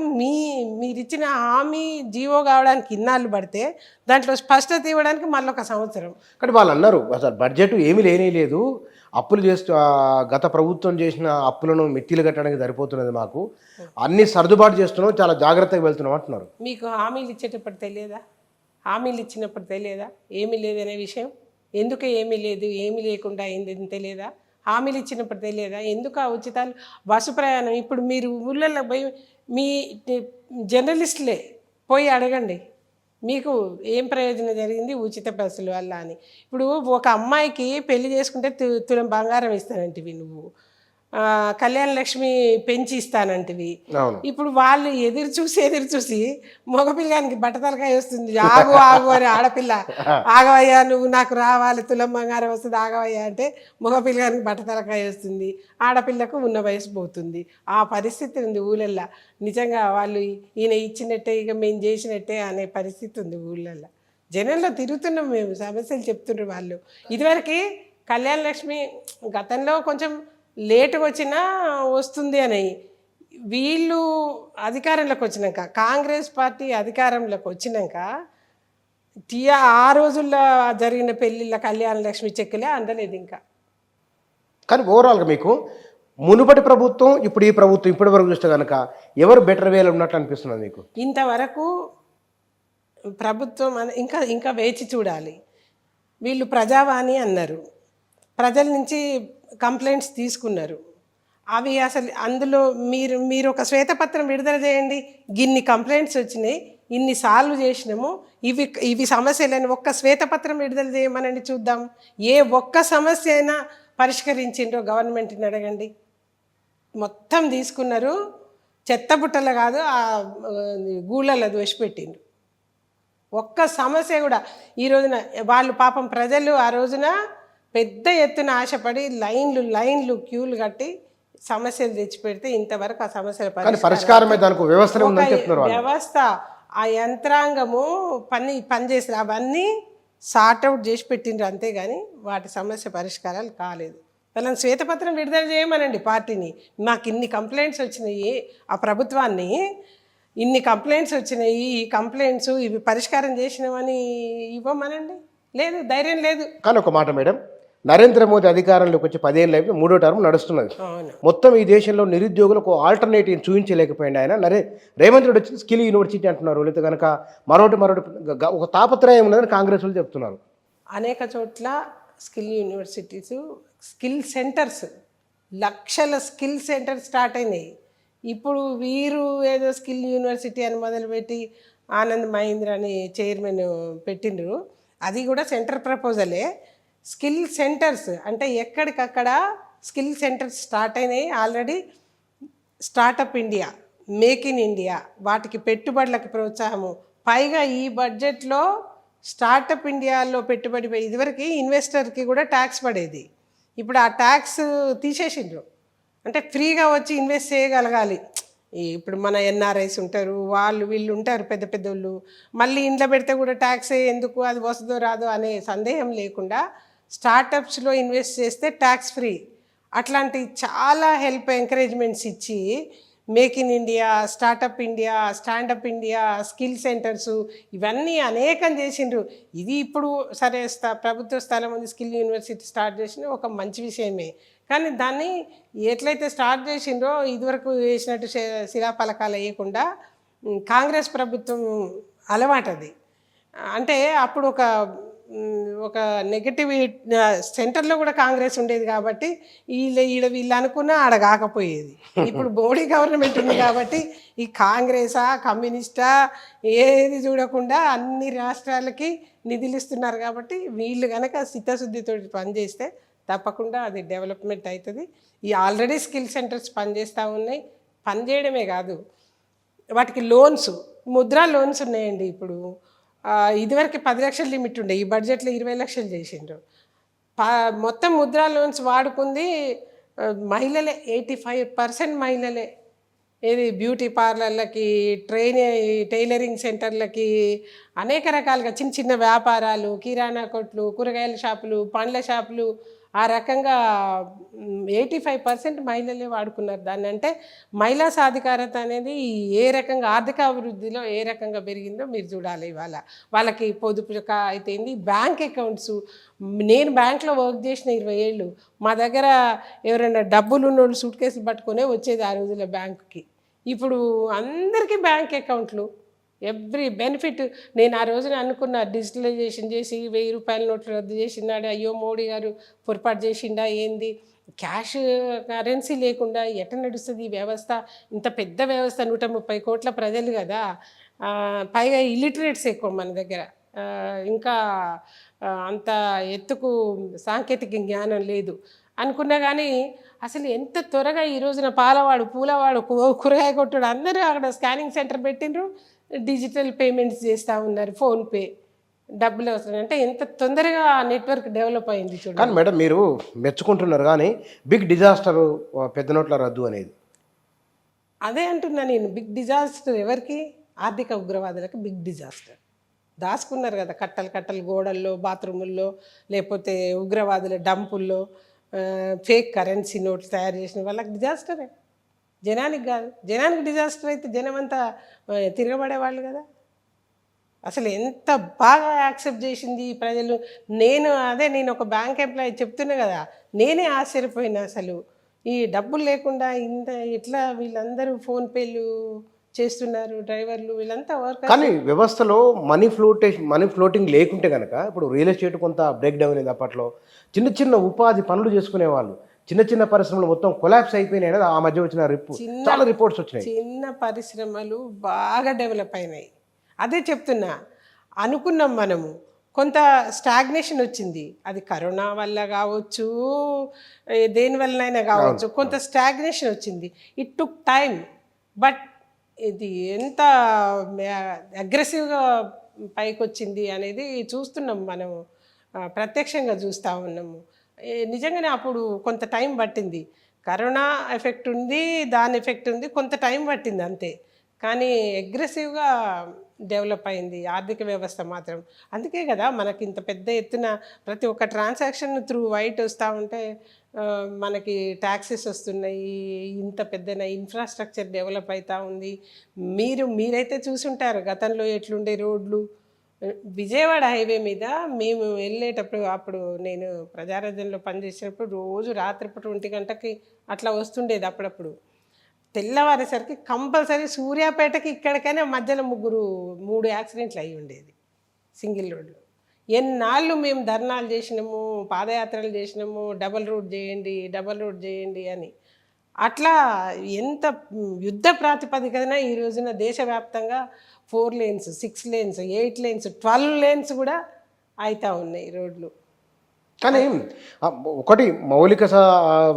మీరిచ్చిన హామీ జీవో కావడానికి ఇన్నాళ్ళు పడితే దాంట్లో స్పష్టత ఇవ్వడానికి మళ్ళీ 1 సంవత్సరం. కానీ వాళ్ళు అన్నారు అసలు బడ్జెట్ ఏమీ లేదు, అప్పులు చేస్తూ గత ప్రభుత్వం చేసిన అప్పులను మిట్టీలు కట్టడానికి సరిపోతున్నది, మాకు అన్ని సర్దుబాటు చేస్తున్నాం, చాలా జాగ్రత్తగా వెళ్తున్నాం అంటున్నారు. మీకు హామీలు ఇచ్చేటప్పుడు తెలియదా? హామీలు ఇచ్చినప్పుడు తెలియదా ఏమీ లేదనే విషయం? ఎందుకు ఏమీ లేదు, ఏమీ లేకుండా అయింది తెలియదా? హామీలు ఇచ్చినప్పుడు తెలియదా? ఎందుకు ఆ ఉచితాలు బస్సు ప్రయాణం? ఇప్పుడు మీరు ఊళ్ళల్లో పోయి మీ జర్నలిస్టులే పోయి అడగండి, మీకు ఏం ప్రయోజనం జరిగింది ఉచిత బస్సుల వల్ల అని. ఇప్పుడు ఒక అమ్మాయికి పెళ్లి చేసుకుంటే తులం బంగారం ఇస్తానంటివి నువ్వు, కళ్యాణ లక్ష్మి పెంచి ఇస్తానంటివి. ఇప్పుడు వాళ్ళు ఎదురు చూసి మగపిల్లానికి బట్టతలకాయ వస్తుంది, ఆగు అని ఆడపిల్ల ఆగవయ్యా నువ్వు నాకు రావాలి తులం బంగారం వస్తుంది ఆగవయ్యా అంటే మగపిల్లానికి బట్టతలకాయ వస్తుంది, ఆడపిల్లకు ఉన్న వయసు పోతుంది. ఆ పరిస్థితి ఉంది ఊళ్ళల్లో. నిజంగా వాళ్ళు ఈయన ఇచ్చినట్టే ఇక మేము చేసినట్టే అనే పరిస్థితి ఉంది ఊళ్ళల్లో. జనంలో తిరుగుతున్నాం మేము, సమస్యలు చెప్తున్నారు వాళ్ళు. ఇదివరకు కళ్యాణ లక్ష్మి గతంలో కొంచెం లేటుగా వచ్చినా వస్తుంది అని, వీళ్ళు అధికారంలోకి వచ్చినాక, కాంగ్రెస్ పార్టీ అధికారంలోకి వచ్చినాక ఆ రోజుల్లో జరిగిన పెళ్ళిళ్ళ కళ్యాణ లక్ష్మి చెక్కులే అందలేదు ఇంకా. కానీ ఓవరాల్గా మీకు మునుపటి ప్రభుత్వం ఈ ప్రభుత్వం ఇప్పటి వరకు చూస్తే కనుక ఎవరు బెటర్ వేలో ఉన్నట్లు అనిపిస్తున్నది మీకు? ఇంతవరకు ప్రభుత్వం ఇంకా వేచి చూడాలి. వీళ్ళు ప్రజావాణి అన్నారు, ప్రజల నుంచి కంప్లైంట్స్ తీసుకున్నారు. అవి అసలు అందులో మీరు ఒక శ్వేతపత్రం విడుదల చేయండి, ఇన్ని కంప్లైంట్స్ వచ్చినాయి, ఇన్ని సాల్వ్ చేసినాము, ఇవి సమస్యలని ఒక్క శ్వేతపత్రం విడుదల చేయమనండి చూద్దాం. ఏ ఒక్క సమస్య అయినా పరిష్కరించిండ్రో గవర్నమెంట్ని అడగండి. మొత్తం తీసుకున్నారు, చెత్తబుట్టలు కాదు ఆ గూళ్ళలో దోషిపెట్టిండ్రు. ఒక్క సమస్య కూడా ఈ రోజున వాళ్ళు పాపం ప్రజలు ఆ రోజున పెద్ద ఎత్తున ఆశపడి లైన్లు క్యూలు కట్టి సమస్యలు తెచ్చిపెడితే ఇంతవరకు ఆ సమస్యల వ్యవస్థ ఆ యంత్రాంగము పనిచేసిన అవన్నీ సార్ట్అవుట్ చేసి పెట్టిండ్రు, అంతేగాని వాటి సమస్య పరిష్కారాలు కాలేదు. వాళ్ళని శ్వేతపత్రం విడుదల చేయమనండి పార్టీని. మాకు ఇన్ని కంప్లైంట్స్ వచ్చినాయి, ఆ ప్రభుత్వాన్ని ఇన్ని కంప్లైంట్స్ వచ్చినాయి, ఈ కంప్లైంట్స్ ఇవి పరిష్కారం చేసినామని ఇవ్వమనండి. లేదు, ధైర్యం లేదు. కానీ ఒక మాట మేడం, నరేంద్ర మోదీ అధికారంలోకి వచ్చి 10 ఏళ్ళు అయిపోయి 3వ టర్మ్ నడుస్తున్నది. మొత్తం ఈ దేశంలో నిరుద్యోగులకు ఆల్టర్నేటివ్ చూపించలేకపోయింది ఆయన. రేవంత్ రెడ్డి వచ్చి స్కిల్ యూనివర్సిటీ అంటున్నారు, లేకపోతే కనుక మరొకటి ఒక తాపత్రయం ఉన్నదని కాంగ్రెస్ వాళ్ళు చెప్తున్నారు. అనేక చోట్ల స్కిల్ యూనివర్సిటీస్, స్కిల్ సెంటర్స్, లక్షల స్కిల్ సెంటర్స్ స్టార్ట్ అయినాయి. ఇప్పుడు వీరు ఏదో స్కిల్ యూనివర్సిటీ అని మొదలుపెట్టి ఆనంద్ మహీంద్ర అని చైర్మన్ పెట్టిండ్రు, అది కూడా సెంటర్ ప్రపోజలే. స్కిల్ సెంటర్స్ అంటే ఎక్కడికక్కడ స్కిల్ సెంటర్స్ స్టార్ట్ అయినాయి already. Startup India, make in India, వాటికి పెట్టుబడులకు ప్రోత్సాహము. పైగా ఈ బడ్జెట్లో స్టార్టప్ ఇండియాలో పెట్టుబడి, ఇదివరకు ఇన్వెస్టర్కి కూడా ట్యాక్స్ పడేది, ఇప్పుడు ఆ ట్యాక్స్ తీసేసిండ్రు. అంటే ఫ్రీగా వచ్చి ఇన్వెస్ట్ చేయగలగాలి. ఇప్పుడు మన ఎన్ఆర్ఐస్ ఉంటారు, వీళ్ళు ఉంటారు పెద్ద పెద్దోళ్ళు, మళ్ళీ ఇంట్లో పెడితే కూడా ట్యాక్స్ ఎందుకు, అది వస్తుందో రాదో అనే సందేహం లేకుండా స్టార్టప్స్లో ఇన్వెస్ట్ చేస్తే ట్యాక్స్ ఫ్రీ. అట్లాంటి చాలా హెల్ప్ ఎంకరేజ్మెంట్స్ ఇచ్చి make in India, startup India, standup India, skill centres ఇవన్నీ అనేకం చేసిండ్రు. ఇది ఇప్పుడు సరే ప్రభుత్వ స్థలం ఉంది, స్కిల్ యూనివర్సిటీ స్టార్ట్ చేసిన ఒక మంచి విషయమే. కానీ దాన్ని ఎట్లయితే స్టార్ట్ చేసిండ్రో ఇదివరకు వేసినట్టు శిలాఫలకాలు వేయకుండా కాంగ్రెస్ ప్రభుత్వం అలవాటు అది. అంటే అప్పుడు ఒక నెగటివ్ సెంటర్లో కూడా కాంగ్రెస్ ఉండేది కాబట్టి వీళ్ళు అనుకున్నా ఆడ కాకపోయేది. ఇప్పుడు మోడీ గవర్నమెంట్ ఉంది కాబట్టి ఈ కాంగ్రెసా కమ్యూనిస్టా ఏది చూడకుండా అన్ని రాష్ట్రాలకి నిధులు ఇస్తున్నారు కాబట్టి వీళ్ళు కనుక చిత్తశుద్ధితో పనిచేస్తే తప్పకుండా అది డెవలప్మెంట్ అవుతుంది. ఈ ఆల్రెడీ స్కిల్ సెంటర్స్ పనిచేస్తూ ఉన్నాయి. పనిచేయడమే కాదు, వాటికి లోన్స్, ముద్రా లోన్స్ ఉన్నాయండి. ఇప్పుడు ఇదివరకు 10 లక్షల లిమిట్ ఉండే, ఈ బడ్జెట్లో 20 లక్షలు చేసిండ్రు. మొత్తం ముద్రా లోన్స్ వాడుకుంది మహిళలే, 85% మహిళలే. ఏది బ్యూటీ పార్లర్లకి, టైలరింగ్ సెంటర్లకి, అనేక రకాలుగా చిన్న చిన్న వ్యాపారాలు, కిరాణా కొట్లు, కూరగాయల షాపులు, పండ్ల షాపులు, ఆ రకంగా 85% మహిళలే వాడుకున్నారు దాన్ని. అంటే మహిళా సాధికారత అనేది ఏ రకంగా ఆర్థిక అభివృద్ధిలో ఏ రకంగా పెరిగిందో మీరు చూడాలి. ఇవాళ వాళ్ళకి పొదుపు అయితేంది, బ్యాంక్ అకౌంట్స్. నేను బ్యాంక్లో వర్క్ చేసిన 20 ఏళ్ళు. మా దగ్గర ఎవరైనా డబ్బులు ఉన్నోళ్ళు సూట్ కేసులు పట్టుకునే వచ్చేది ఆ రోజుల్లో బ్యాంకుకి. ఇప్పుడు అందరికీ బ్యాంక్ అకౌంట్లు, ఎవ్రీ బెనిఫిట్. నేను ఆ రోజున అనుకున్న డిజిటలైజేషన్ చేసి 1000 రూపాయల నోట్లు రద్దు చేసినాడు, అయ్యో మోడీ గారు పొరపాటు చేసిండా ఏంది, క్యాష్ కరెన్సీ లేకుండా ఎట్లా నడుస్తుంది ఈ వ్యవస్థ, ఇంత పెద్ద వ్యవస్థ, 130 కోట్ల ప్రజలు కదా, పైగా ఇల్లిటరేట్స్ ఎక్కువ మన దగ్గర, ఇంకా అంత ఎత్తుకు సాంకేతిక జ్ఞానం లేదు అనుకున్నా. కానీ అసలు ఎంత త్వరగా ఈ రోజున పాలవాడు, పూలవాడు, కూరగాయ కొట్టుడు అందరూ అక్కడ స్కానింగ్ సెంటర్ పెట్టిండ్రు, డిజిటల్ పేమెంట్స్ చేస్తూ ఉన్నారు, ఫోన్పే, డబ్బులు అవసరం. అంటే ఎంత తొందరగా నెట్వర్క్ డెవలప్ అయింది చూడండి. కానీ మేడం మీరు మెచ్చుకుంటున్నారు, కానీ బిగ్ డిజాస్టర్ పెద్ద నోట్ల రద్దు అనేది. అదే అంటున్నా నేను, బిగ్ డిజాస్టర్ ఎవరికి? ఆర్థిక ఉగ్రవాదులకు బిగ్ డిజాస్టర్. దాచుకున్నారు కదా కట్టలు గోడల్లో, బాత్రూముల్లో, లేకపోతే ఉగ్రవాదుల డంపుల్లో ఫేక్ కరెన్సీ నోట్స్ తయారు చేసిన వాళ్ళకి డిజాస్టరే. జనానికి కాదు. జనానికి డిజాస్టర్ అయితే జనం అంతా తిరగబడేవాళ్ళు కదా. అసలు ఎంత బాగా యాక్సెప్ట్ చేసింది ప్రజలు. నేను ఒక బ్యాంక్ ఎంప్లాయీ చెప్తున్నా కదా, నేనే ఆశ్చర్యపోయినా. అసలు ఈ డబ్బులు లేకుండా ఇంత ఎట్లా వీళ్ళందరూ ఫోన్పేలు చేస్తున్నారు, డ్రైవర్లు వీళ్ళంతా వర్క్. కానీ వ్యవస్థలో మనీ ఫ్లోటింగ్ లేకుంటే కనుక, ఇప్పుడు రియల్ ఎస్టేట్ కొంత బ్రేక్ డౌన్ అయింది. అప్పట్లో చిన్న చిన్న ఉపాధి పనులు చేసుకునే వాళ్ళు, చిన్న చిన్న పరిశ్రమలు మొత్తం కొలాప్స్ అయిపోయినాయి అనేది ఆ మధ్య వచ్చిన చాలా రిపోర్ట్స్ వచ్చినాయి. చిన్న పరిశ్రమలు బాగా డెవలప్ అయినాయి. అదే చెప్తున్నా, అనుకున్నాం మనము కొంత స్టాగ్నేషన్ వచ్చింది. అది కరోనా వల్ల కావచ్చు, దేనివల్లనైనా కావచ్చు, కొంత స్టాగ్నేషన్ వచ్చింది. It took time. బట్ ఇది ఎంత అగ్రెసివ్గా పైకి వచ్చింది అనేది చూస్తున్నాం మనము, ప్రత్యక్షంగా చూస్తూ ఉన్నాము. నిజంగానే అప్పుడు కొంత టైం పట్టింది. కరోనా ఎఫెక్ట్ ఉంది, దాని ఎఫెక్ట్ ఉంది, కొంత టైం పట్టింది అంతే. కానీ అగ్రెసివ్గా డెవలప్ అయింది ఆర్థిక వ్యవస్థ మాత్రం. అందుకే కదా మనకి ఇంత పెద్ద ఎత్తున ప్రతి ఒక్క ట్రాన్సాక్షన్ త్రూ వైట్ వస్తూ ఉంటే మనకి ట్యాక్సెస్ వస్తున్నాయి, ఇంత పెద్ద ఇన్ఫ్రాస్ట్రక్చర్ డెవలప్ అవుతూ ఉంది. మీరైతే చూసుంటారు గతంలో ఎట్లుండే రోడ్లు. విజయవాడ హైవే మీద మేము వెళ్ళేటప్పుడు, అప్పుడు నేను ప్రజారాజ్యంలో పనిచేసినప్పుడు రోజు రాత్రిపూట 1 గంటకి అట్లా వస్తుండేది. అప్పుడప్పుడు తెల్లవారేసరికి కంపల్సరీ సూర్యాపేటకి ఇక్కడికైనా మధ్యలో 3 యాక్సిడెంట్లు అయి ఉండేది సింగిల్ రోడ్లో. ఎన్నాళ్ళు మేము ధర్నాలు చేసినాము, పాదయాత్రలు చేసినాము, డబల్ రోడ్ చేయండి అని. అట్లా ఎంత యుద్ధ ప్రాతిపదికన ఈ రోజున దేశవ్యాప్తంగా 4 lanes, 6 lanes, 8 lanes, 12 lanes కూడా అవుతూ ఉన్నాయి రోడ్లు. కానీ ఒకటి మౌలిక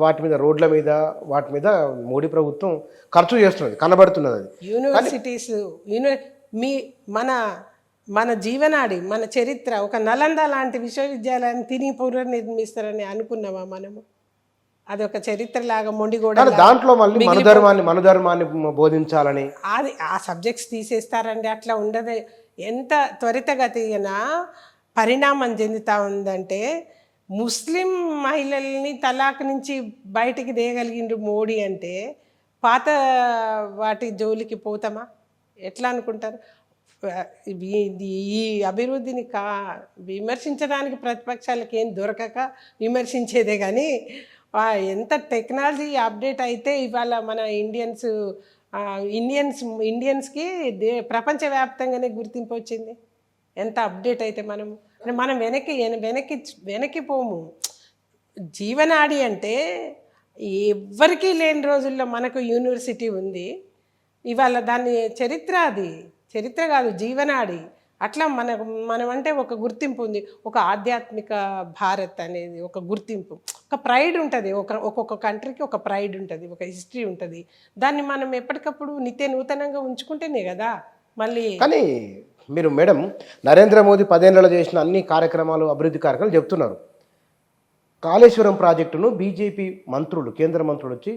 వాటి మీద, రోడ్ల మీద, వాటి మీద మోడీ ప్రభుత్వం ఖర్చు చేస్తున్నది, కనబడుతున్నది. అది యూనివర్సిటీస్, మన జీవనాడి, మన చరిత్ర, ఒక నలంద లాంటి విశ్వవిద్యాలయాన్ని తిరిగి పునర్నిర్మిస్తారని అనుకున్నామా మనము? అదొక చరిత్రలాగా మొండిగోడ, దాంట్లో మళ్ళీ మనధర్మాన్ని బోధించాలని అది ఆ సబ్జెక్ట్స్ తీసేస్తారండి. అట్లా ఉండదు. ఎంత త్వరితగతిన పరిణామం చెందుతూ ఉందంటే ముస్లిం మహిళల్ని తలాక్ నుంచి బయటికి దేయగలిగిండ్రు మోడీ అంటే పాత వాటి జోలికి పోతామా? ఎట్లా అనుకుంటారు? ఈ అభివృద్ధిని విమర్శించడానికి ప్రతిపక్షాలకు ఏం దొరకక విమర్శించేదే కానీ ఎంత టెక్నాలజీ అప్డేట్ అయితే ఇవాళ మన ఇండియన్స్కి ప్రపంచవ్యాప్తంగానే గుర్తింపు వచ్చింది. ఎంత అప్డేట్ అయితే మనం వెనక్కి పోము. జీవనాడి అంటే ఎవ్వరికీ లేని రోజుల్లో మనకు యూనివర్సిటీ ఉంది. ఇవాళ దాన్ని చరిత్ర కాదు, జీవనాడి. అట్లా మనం అంటే ఒక గుర్తింపు ఉంది. ఒక ఆధ్యాత్మిక భారత్ అనేది ఒక గుర్తింపు, ఒక ప్రైడ్ ఉంటుంది. ఒక్కొక్క కంట్రీకి ఒక ప్రైడ్ ఉంటుంది, ఒక హిస్టరీ ఉంటుంది. దాన్ని మనం ఎప్పటికప్పుడు నిత్య నూతనంగా ఉంచుకుంటేనే కదా మళ్ళీ. కానీ మీరు మేడం నరేంద్ర మోదీ 10 ఏళ్లలో చేసిన అన్ని కార్యక్రమాలు, అభివృద్ధి కార్యక్రమాలు చెప్తున్నారు. కాళేశ్వరం ప్రాజెక్టును బీజేపీ మంత్రులు, కేంద్ర మంత్రులు వచ్చి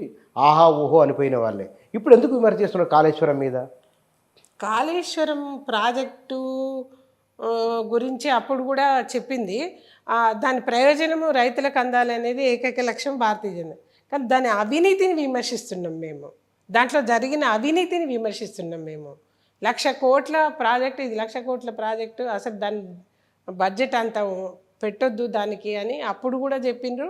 ఆహా ఓహో అనిపోయిన వాళ్ళే. ఇప్పుడు ఎందుకు విమర్శ చేస్తున్నారు కాళేశ్వరం మీద? కాళేశ్వరం ప్రాజెక్టు గురించి అప్పుడు కూడా చెప్పింది. దాని ప్రయోజనము రైతులకు అందాలి అనేది ఏకైక లక్ష్యం భారతీయ జనతా. కానీ దాని అవినీతిని విమర్శిస్తున్నాం మేము. దాంట్లో జరిగిన అవినీతిని విమర్శిస్తున్నాం మేము. 1,00,000 కోట్ల ప్రాజెక్టు, ఇది 1,00,000 కోట్ల ప్రాజెక్టు, అసలు దాని బడ్జెట్ అంత పెట్టొద్దు దానికి అని అప్పుడు కూడా చెప్పిండ్రు.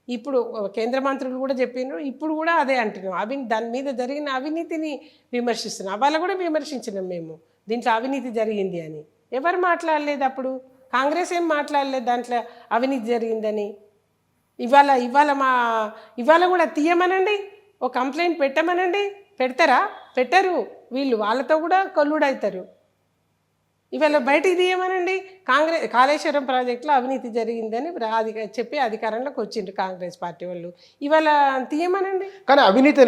ఇప్పుడు కేంద్ర మంత్రులు కూడా చెప్పిండ్రు. ఇప్పుడు కూడా అదే అంటున్నాం. దాని మీద జరిగిన అవినీతిని విమర్శిస్తున్నాం. వాళ్ళ కూడా విమర్శించినాం మేము, దీంట్లో అవినీతి జరిగింది అని. ఎవరు మాట్లాడలేదు అప్పుడు? కాంగ్రెస్ ఏం మాట్లాడలేదు దాంట్లో అవినీతి జరిగిందని. ఇవాళ కూడా తీయమనండి, ఒక కంప్లైంట్ పెట్టమనండి. పెడతారా? పెట్టరు. వీళ్ళు వాళ్ళతో కూడా కొల్లుడవుతారు. ఇవాళ బయటికి తీయమనండి. కాళేశ్వరం ప్రాజెక్టులో అవినీతి జరిగిందని చెప్పి అధికారంలోకి వచ్చిండ్రు కాంగ్రెస్ పార్టీ వాళ్ళు. ఇవాళ తీయమనండి. కానీ అవినీతి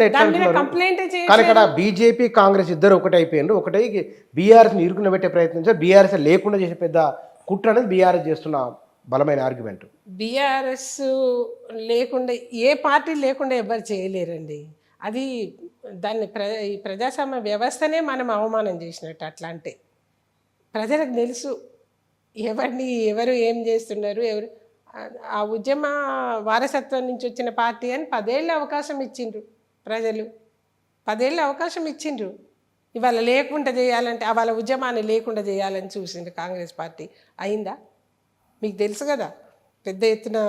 కంప్లైంట్ కానీ ఇక్కడ బీజేపీ కాంగ్రెస్ ఇద్దరు ఒకటి అయిపోయిండ్రు. ఒకటి బీఆర్ఎస్ని ఇరుకున పెట్టే ప్రయత్నించారు. బీఆర్ఎస్ లేకుండా చేసే పెద్ద కుట్ర అనేది బీఆర్ఎస్ చేస్తున్న బలమైన ఆర్గ్యుమెంట్. బీఆర్ఎస్ లేకుండా ఏ పార్టీ లేకుండా ఎవరు చేయలేరండి. అది దాన్ని ఈ ప్రజాస్వామ్య వ్యవస్థనే మనం అవమానం చేసినట్టు. అట్లా అంటే ప్రజలకు తెలుసు ఎవరు ఏం చేస్తున్నారు. ఆ ఉద్యమ వారసత్వం నుంచి వచ్చిన పార్టీ అని 10 ఏళ్ళ అవకాశం ఇచ్చిండ్రు ప్రజలు. 10 ఏళ్ళ అవకాశం ఇచ్చిండ్రు. ఇవాళ లేకుండా చేయాలంటే వాళ్ళ ఉద్యమాన్ని లేకుండా చేయాలని చూసిండ్రు కాంగ్రెస్ పార్టీ. అయిందా? మీకు తెలుసు కదా, పెద్ద ఎత్తున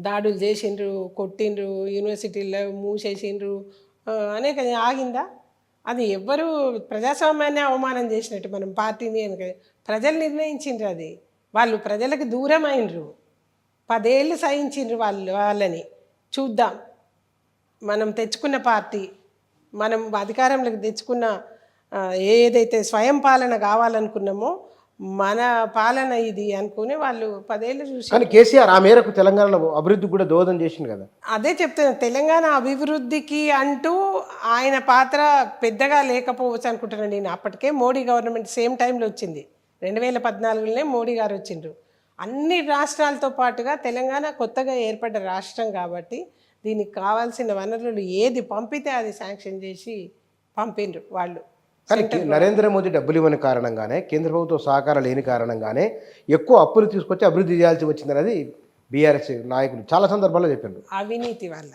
దాడులు చేసిండ్రు, కొట్టిండ్రు, యూనివర్సిటీల్లో మూసేసిండ్రు, అనేక. ఆగిందా? అది ఎవ్వరు ప్రజాస్వామ్యాన్ని అవమానం చేసినట్టు మనం పార్టీని ప్రజలు నిర్ణయించిండ్రు. అది వాళ్ళు ప్రజలకు దూరం అయినరు. 10 ఏళ్ళు సహించిండ్రు వాళ్ళని. చూద్దాం, మనం తెచ్చుకున్న పార్టీ, మనం అధికారంలోకి తెచ్చుకున్న ఏదైతే స్వయం పాలన కావాలనుకున్నామో మన పాలన ఇది అనుకుని వాళ్ళు 10 ఏళ్ళు చూసి. కానీ కేసీఆర్ ఆ మేరకు తెలంగాణలో అభివృద్ధి కూడా దోహదం చేసింది కదా. అదే చెప్తున్నాను, తెలంగాణ అభివృద్ధికి అంటూ ఆయన పాత్ర పెద్దగా లేకపోవచ్చు అనుకుంటున్నాను నేను. అప్పటికే మోడీ గవర్నమెంట్ సేమ్ టైంలో వచ్చింది. 2014లోనే మోడీ గారు వచ్చిండ్రు. అన్ని రాష్ట్రాలతో పాటుగా తెలంగాణ కొత్తగా ఏర్పడ్డ రాష్ట్రం కాబట్టి దీనికి కావాల్సిన వనరులు ఏది పంపితే అది శాంక్షన్ చేసి పంపిండ్రు వాళ్ళు. కానీ నరేంద్ర మోదీ డబ్బులు ఇవ్వని కారణంగానే, కేంద్ర ప్రభుత్వం సహకారం లేని కారణంగానే ఎక్కువ అప్పులు తీసుకొచ్చి అభివృద్ధి చేయాల్సి వచ్చిందనేది బీఆర్ఎస్ నాయకులు చాలా సందర్భాల్లో చెప్పారు. అవినీతి వల్ల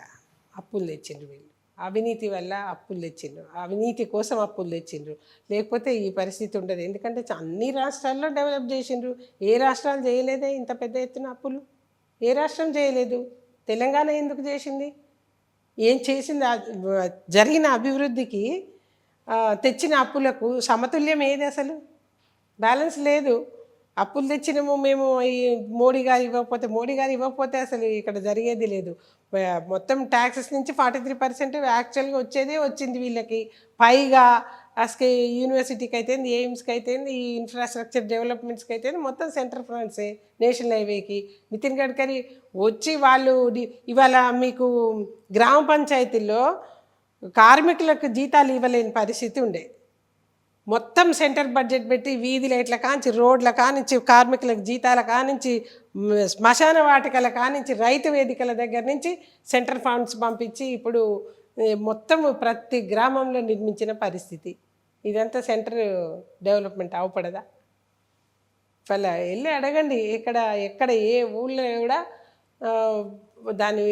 అప్పులు తెచ్చిండ్రు వీళ్ళు. అవినీతి వల్ల అప్పులు తెచ్చిండ్రు. అవినీతి కోసం అప్పులు తెచ్చిండ్రు. లేకపోతే ఈ పరిస్థితి ఉండదు. ఎందుకంటే అన్ని రాష్ట్రాల్లో డెవలప్ చేసిండ్రు. ఏ రాష్ట్రాలు చేయలేదే ఇంత పెద్ద ఎత్తున అప్పులు? ఏ రాష్ట్రం చేయలేదు. తెలంగాణ ఎందుకు చేసింది? ఏం చేసింది? జరిగిన అభివృద్ధికి తెచ్చిన అప్పులకు సమతుల్యం ఏది? అసలు బ్యాలెన్స్ లేదు. అప్పులు తెచ్చినాము మేము, ఈ మోడీ గారు ఇవ్వకపోతే అసలు ఇక్కడ జరిగేది లేదు. మొత్తం ట్యాక్సెస్ నుంచి 43% యాక్చువల్గా వచ్చింది వీళ్ళకి. పైగా అసలు యూనివర్సిటీకి అయితే, ఎయిమ్స్కి అయితే, ఈ ఇన్ఫ్రాస్ట్రక్చర్ డెవలప్మెంట్స్కి అయితే మొత్తం సెంట్రల్ ఫండ్సే. నేషనల్ హైవేకి నితిన్ గడ్కరీ వచ్చి వాళ్ళు ఇవాళ మీకు గ్రామ పంచాయతీల్లో కార్మికులకు జీతాలు ఇవ్వలేని పరిస్థితి ఉండే. మొత్తం సెంటర్ బడ్జెట్ పెట్టి వీధి లైట్ల కానించి, రోడ్ల కానించి, కార్మికులకు జీతాల కానించి, శ్మశాన వాటికల కానించి, రైతు వేదికల దగ్గర నుంచి సెంట్రల్ ఫండ్స్ పంపించి ఇప్పుడు మొత్తం ప్రతి గ్రామంలో నిర్మించిన పరిస్థితి. ఇదంతా సెంటర్ డెవలప్మెంట్ అవపడదా? వెళ్ళి అడగండి, ఎక్కడ ఏ ఊళ్ళో కూడా ఆ, దాన్ని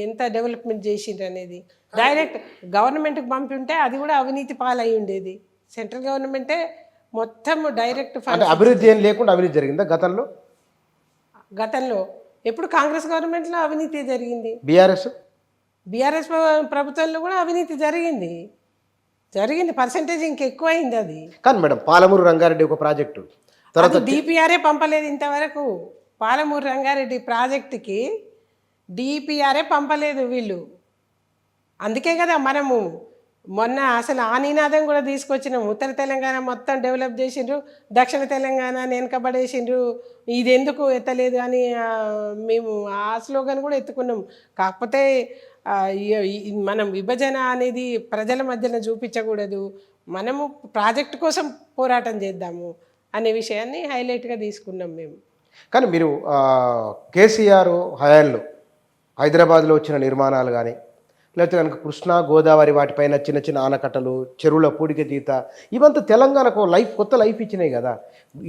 ఎంత డెవలప్మెంట్ చేసిండ్రు అనేది. డైరెక్ట్ గవర్నమెంట్కి పంపి ఉంటే అది కూడా అవినీతి పాలై ఉండేది. సెంట్రల్ గవర్నమెంటే మొత్తం డైరెక్ట్ అంటే అభివృద్ధి ఏం లేకుండా అవినీతి జరిగిందా గతంలో? గతంలో ఎప్పుడు కాంగ్రెస్ గవర్నమెంట్లో అవినీతి జరిగింది, బీఆర్ఎస్ ప్రభుత్వంలో కూడా అవినీతి జరిగింది. పర్సంటేజ్ ఇంకెక్కువ అయింది అది. కానీ మేడం పాలమూరు రంగారెడ్డి ఒక ప్రాజెక్టు తర్వాత డిపిఆర్ఏ పంపలేదు ఇంతవరకు. పాలమూరు రంగారెడ్డి ప్రాజెక్టుకి డిపిఆర్ఏ పంపలేదు వీళ్ళు. అందుకే కదా మనము మొన్న అసలు ఆ నినాదం కూడా తీసుకొచ్చినాం. ఉత్తర తెలంగాణ మొత్తం డెవలప్ చేసిండ్రు, దక్షిణ తెలంగాణ వెనకబడేసిండ్రు, ఇది ఎందుకు ఎత్తలేదు అని మేము ఆ స్లోగన్ కూడా ఎత్తుకున్నాం. కాకపోతే మనం విభజన అనేది ప్రజల మధ్యన చూపించకూడదు, మనము ప్రాజెక్టు కోసం పోరాటం చేద్దాము అనే విషయాన్ని హైలైట్గా తీసుకున్నాం మేము. కానీ మీరు కేసీఆర్ హయాంలో హైదరాబాద్లో వచ్చిన నిర్మాణాలు కానీ లేకపోతే కనుక కృష్ణా గోదావరి వాటిపైన చిన్న చిన్న ఆనకట్టలు, చెరువుల పూడిక తీత, ఇవంతా తెలంగాణకు కొత్త లైఫ్ ఇచ్చినాయి కదా.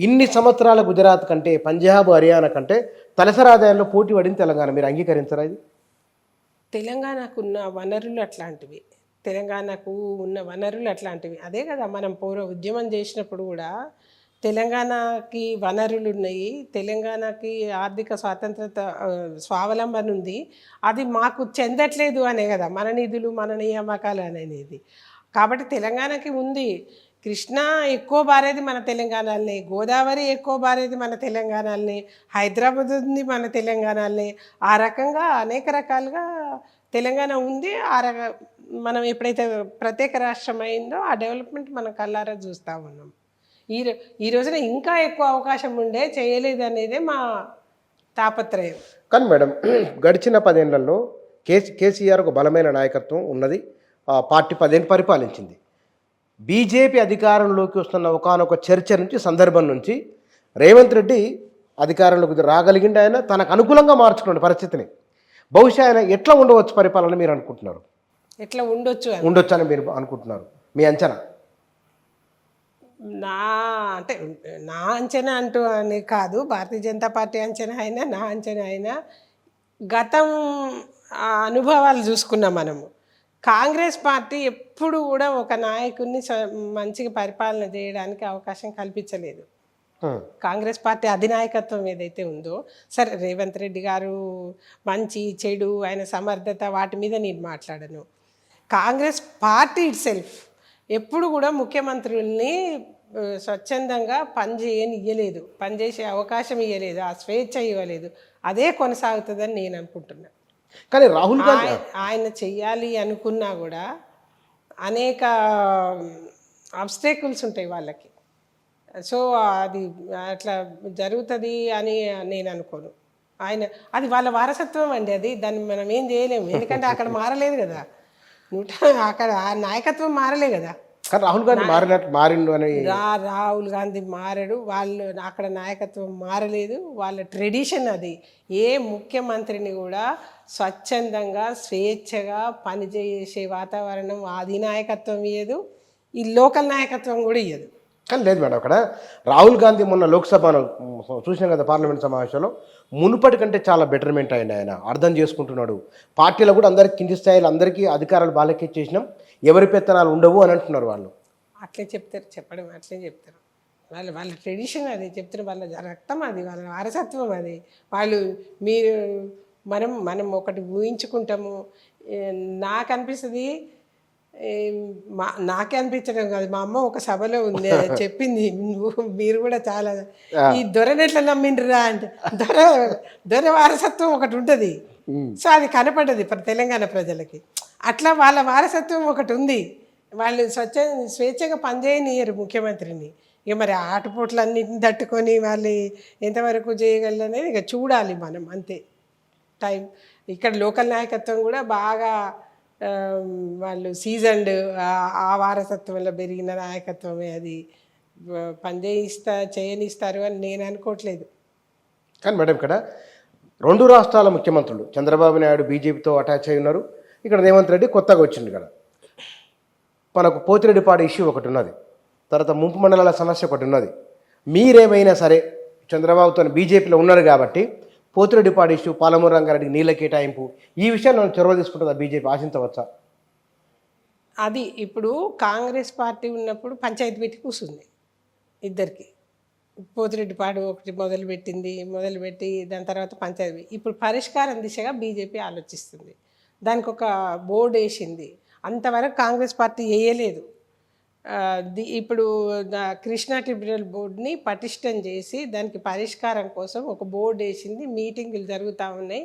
ఇన్ని సంవత్సరాల గుజరాత్ కంటే, పంజాబ్, హర్యానా కంటే తలసరి ఆదాయంలో పోటీ పడింది తెలంగాణ. మీరు అంగీకరించరా ఇది? తెలంగాణకు ఉన్న వనరులు అట్లాంటివి. అదే కదా మనం ఉద్యమం చేసినప్పుడు కూడా తెలంగాణకి వనరులు ఉన్నాయి, తెలంగాణకి ఆర్థిక స్వావలంబన ఉంది, అది మాకు చెందట్లేదు అనే కదా మన నిధులు మన నియామకాలు అనేది. కాబట్టి తెలంగాణకి ఉంది. కృష్ణా ఎక్కువ బారేది మన తెలంగాణలోనే, గోదావరి ఎక్కువ బారేది మన తెలంగాణలోనే, హైదరాబాద్ ఉంది మన తెలంగాణలోనే. ఆ రకంగా అనేక రకాలుగా తెలంగాణ ఉంది. మనం ఎప్పుడైతే ప్రత్యేక రాష్ట్రం అయిందో ఆ డెవలప్మెంట్ మనం కళ్ళారా చూస్తూ ఉన్నాం. ఈ రోజున ఇంకా ఎక్కువ అవకాశం ఉండే, చేయలేదు అనేదే మా తాపత్రయం. కానీ మేడం గడిచిన 10 ఏళ్లలో కేసీఆర్ ఒక బలమైన నాయకత్వం ఉన్నది, పార్టీ 10 ఏళ్ళు పరిపాలించింది. బీజేపీ అధికారంలోకి వస్తున్న ఒకానొక చర్చ నుంచి, సందర్భం నుంచి రేవంత్ రెడ్డి అధికారంలోకి రాగలిగిండి. ఆయన తనకు అనుకూలంగా మార్చుకున్న పరిస్థితిని బహుశా ఆయన ఎట్లా ఉండవచ్చు పరిపాలన మీరు అనుకుంటున్నారు? ఎట్లా ఉండొచ్చు అని మీరు అనుకుంటున్నారు? మీ అంచనా? నా అంచనా అంటూ అని కాదు, భారతీయ జనతా పార్టీ అంచనా అయినా నా అంచనా అయినా గతం అనుభవాలు చూసుకున్నాం మనము. కాంగ్రెస్ పార్టీ ఎప్పుడు కూడా ఒక నాయకుడిని మంచిగా పరిపాలన చేయడానికి అవకాశం కల్పించలేదు. కాంగ్రెస్ పార్టీ అధినాయకత్వం ఏదైతే ఉందో, సరే రేవంత్ రెడ్డి గారు మంచి చెడు ఆయన సమర్థత వాటి మీద నేను మాట్లాడను. కాంగ్రెస్ పార్టీ ఇట్ సెల్ఫ్ ఎప్పుడు కూడా ముఖ్యమంత్రుల్ని స్వచ్ఛందంగా పనిచేసే అవకాశం ఇవ్వలేదు, ఆ స్వేచ్ఛ ఇవ్వలేదు. అదే కొనసాగుతుందని నేను అనుకుంటున్నాను. కానీ రాహుల్ గాంధీ ఆయన చెయ్యాలి అనుకున్నా కూడా అనేక ఆబ్స్టేకిల్స్ ఉంటాయి వాళ్ళకి. సో అది అట్లా జరుగుతుంది అని నేను అనుకోను. అది వాళ్ళ వారసత్వం అండి, అది దాన్ని మనం ఏం చేయలేము. ఎందుకంటే అక్కడ మారలేదు కదా, అక్కడ ఆ నాయకత్వం మారలే కదా. రాహుల్ గాంధీ మారడు, వాళ్ళు అక్కడ నాయకత్వం మారలేదు, వాళ్ళ ట్రెడిషన్ అది. ఏ ముఖ్యమంత్రిని కూడా స్వచ్ఛందంగా స్వేచ్ఛగా పనిచేసే వాతావరణం అధినాయకత్వం ఇయ్యదు, ఈ లోకల్ నాయకత్వం కూడా ఇయ్యదు. కానీ లేదు మేడం, అక్కడ రాహుల్ గాంధీ మొన్న లోక్సభలో చూసినాం కదా, పార్లమెంట్ సమావేశంలో మునుపటి కంటే చాలా బెటర్మెంట్ అయింది. ఆయన అర్థం చేసుకుంటున్నాడు. పార్టీలో కూడా అందరికి కింది స్థాయిలో అందరికీ అధికారాలు బాలకే చేసినాం, ఎవరి పెత్తనాలు ఉండవు అని అంటున్నారు వాళ్ళు. అట్లే చెప్తారు, అట్లే చెప్తారు. వాళ్ళ ట్రెడిషన్ అది చెప్తారు, వాళ్ళ రక్తం అది, వాళ్ళ వారసత్వం అది. మనం ఒకటి ఊహించుకుంటాము. నాకు అనిపిస్తుంది, నాకే అనిపించడం కాదు, మా అమ్మ ఒక సభలో ఉంది చెప్పింది, మీరు కూడా చాలా ఈ దొరనెట్లా నమ్మిండ్రా అంటే, దొర వారసత్వం ఒకటి ఉంటుంది. సో అది కనపడ్డది తెలంగాణ ప్రజలకి. అట్లా వాళ్ళ వారసత్వం ఒకటి ఉంది. వాళ్ళు స్వేచ్ఛగా పనిచేయనియరు ముఖ్యమంత్రిని. ఇక మరి ఆటపోట్లన్నింటిని తట్టుకొని వాళ్ళు ఎంతవరకు చేయగలరు అనేది ఇక చూడాలి మనం, అంతే. టైం ఇక్కడ లోకల్ నాయకత్వం కూడా బాగా వాళ్ళు సీజన్డ్, ఆ వారసత్వంలో పెరిగిన నాయకత్వమే అది. చేయనిస్తారు అని నేను అనుకోవట్లేదు. కానీ మేడం ఇక్కడ 2 రాష్ట్రాల ముఖ్యమంత్రులు, చంద్రబాబు నాయుడు బీజేపీతో అటాచ్ అయి ఉన్నారు, ఇక్కడ రేవంత్ రెడ్డి కొత్తగా వచ్చింది. ఇక్కడ మనకు పోతిరెడ్డిపాడు ఇష్యూ ఒకటి ఉన్నది, తర్వాత ముంపు మండలాల సమస్య ఒకటి ఉన్నది. మీరేమైనా సరే చంద్రబాబుతో బీజేపీలో ఉన్నారు కాబట్టి పోతిరెడ్డిపాడు ఇష్యూ, పాలమూరు రంగారెడ్డికి నీళ్ళ కేటాయింపు, ఈ విషయాన్ని మనం చొరవ తీసుకుంటుందా బీజేపీ, ఆశించవచ్చా? అది ఇప్పుడు కాంగ్రెస్ పార్టీ ఉన్నప్పుడు పంచాయతీ పెట్టి కూర్చుంది ఇద్దరికి. పోతిరెడ్డిపాడు ఒకటి మొదలుపెట్టి దాని తర్వాత పంచాయతీ. ఇప్పుడు పరిష్కారం దిశగా బీజేపీ ఆలోచిస్తుంది. దానికి ఒక బోర్డు వేసింది. అంతవరకు కాంగ్రెస్ పార్టీ వేయలేదు. ఇప్పుడు కృష్ణా ట్రిబ్యునల్ బోర్డుని పటిష్టం చేసి దానికి పరిష్కారం కోసం ఒక బోర్డు వేసింది. మీటింగులు జరుగుతూ ఉన్నాయి.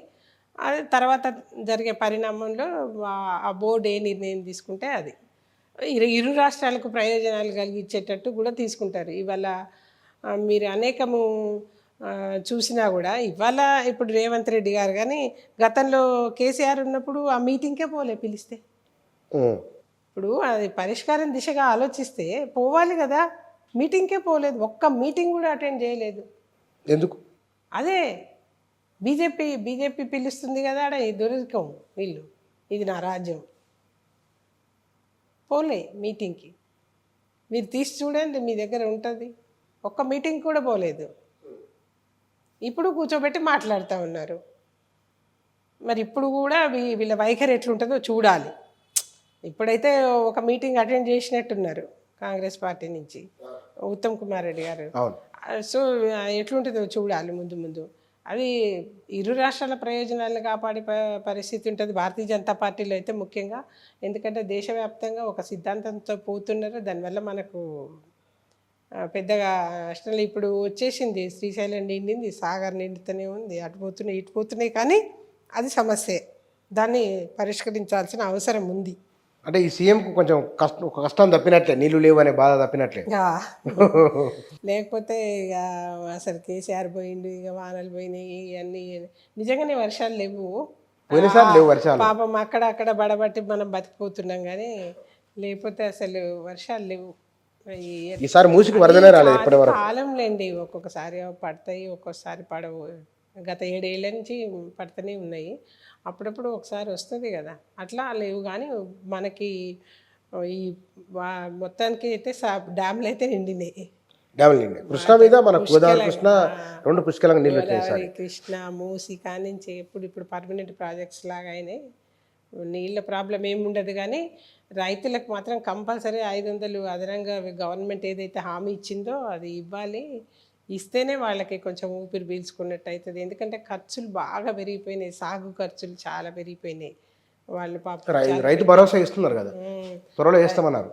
అది తర్వాత జరిగే పరిణామంలో ఆ బోర్డు ఏ నిర్ణయం తీసుకుంటే అది ఇరు రాష్ట్రాలకు ప్రయోజనాలు కలిగించేటట్టు కూడా తీసుకుంటారు. ఇవాళ మీరు అనేకము చూసినా కూడా ఇవాళ ఇప్పుడు రేవంత్ రెడ్డి గారు కానీ గతంలో కేసీఆర్ ఉన్నప్పుడు ఆ మీటింగ్కే పోలే పిలిస్తే. ఇప్పుడు అది పరిష్కారం దిశగా ఆలోచిస్తే పోవాలి కదా, మీటింగ్కే పోలేదు. ఒక్క మీటింగ్ కూడా అటెండ్ చేయలేదు. ఎందుకు? అదే బీజేపీ పిలుస్తుంది కదా, ఆడ దొరకం వీళ్ళు, ఇది నా రాజ్యం, పోలే మీటింగ్కి. మీరు తీసి చూడండి, మీ దగ్గర ఉంటుంది. ఒక్క మీటింగ్ కూడా పోలేదు. ఇప్పుడు కూర్చోబెట్టి మాట్లాడుతూ ఉన్నారు. మరి ఇప్పుడు కూడా వీళ్ళ వైఖరి ఎట్లుంటుందో చూడాలి. ఇప్పుడైతే ఒక మీటింగ్ అటెండ్ చేసినట్టున్నారు కాంగ్రెస్ పార్టీ నుంచి ఉత్తమ్ కుమార్ రెడ్డి గారు. సో ఎట్లుంటుందో చూడాలి ముందు. అది ఇరు రాష్ట్రాల ప్రయోజనాలను కాపాడే పరిస్థితి ఉంటుంది భారతీయ జనతా పార్టీలో అయితే ముఖ్యంగా. ఎందుకంటే దేశవ్యాప్తంగా ఒక సిద్ధాంతంతో పోతున్నారు. దానివల్ల మనకు పెద్దగా అసలు ఇప్పుడు వచ్చేసింది, శ్రీశైలం నిండింది, సాగర్ నిండుతూనే ఉంది, అటు పోతున్నాయి కానీ అది సమస్యే. దాన్ని పరిష్కరించాల్సిన అవసరం ఉంది. అంటే ఈ సీఎంకు కొంచెం కష్టం తప్పినట్లే, నీళ్లు లేవు అనే బాధ తప్పినట్లే. లేకపోతే ఇక అసలు కేసీఆర్ పోయిండు, ఇక వానలు పోయినాయి, ఇవన్నీ నిజంగానే వర్షాలు లేవు. పాపం అక్కడ బడబట్టి మనం బతికిపోతున్నాం కానీ లేకపోతే అసలు వర్షాలు లేవు. ఈసారి మూసికి వరదనే రాలేదు ఇప్పటివరకు. కాలంలేండి, ఒక్కొక్కసారి పడతాయి, ఒక్కొక్కసారి పడవు. గత 7 ఏళ్ళ నుంచి పడుతూనే ఉన్నాయి. అప్పుడప్పుడు ఒకసారి వస్తుంది కదా, అట్లా లేవు. కానీ మనకి ఈ మొత్తానికి అయితే డ్యామ్లు అయితే నిండినాయి. కృష్ణా మీద మనకు గోదావరి, కృష్ణ రెండు పుష్కలంగా నీళ్ళు వచ్చేసాయి. కృష్ణ, మూసి కానించి ఇప్పుడు పర్మనెంట్ ప్రాజెక్ట్స్ లాగా అయినాయి. నీళ్ళ ప్రాబ్లం ఏమి ఉండదు. కానీ రైతులకు మాత్రం కంపల్సరీ 500 అదనంగా గవర్నమెంట్ ఏదైతే హామీ ఇచ్చిందో అది ఇవ్వాలి. ఇస్తేనే వాళ్ళకి కొంచెం ఊపిరి పీల్చుకున్నట్టు అవుతుంది. ఎందుకంటే ఖర్చులు బాగా పెరిగిపోయినాయి, సాగు ఖర్చులు చాలా పెరిగిపోయినాయి. వాళ్ళు రైతు భరోసా ఇస్తున్నారు కదా, త్వరలో ఇస్తామన్నారు.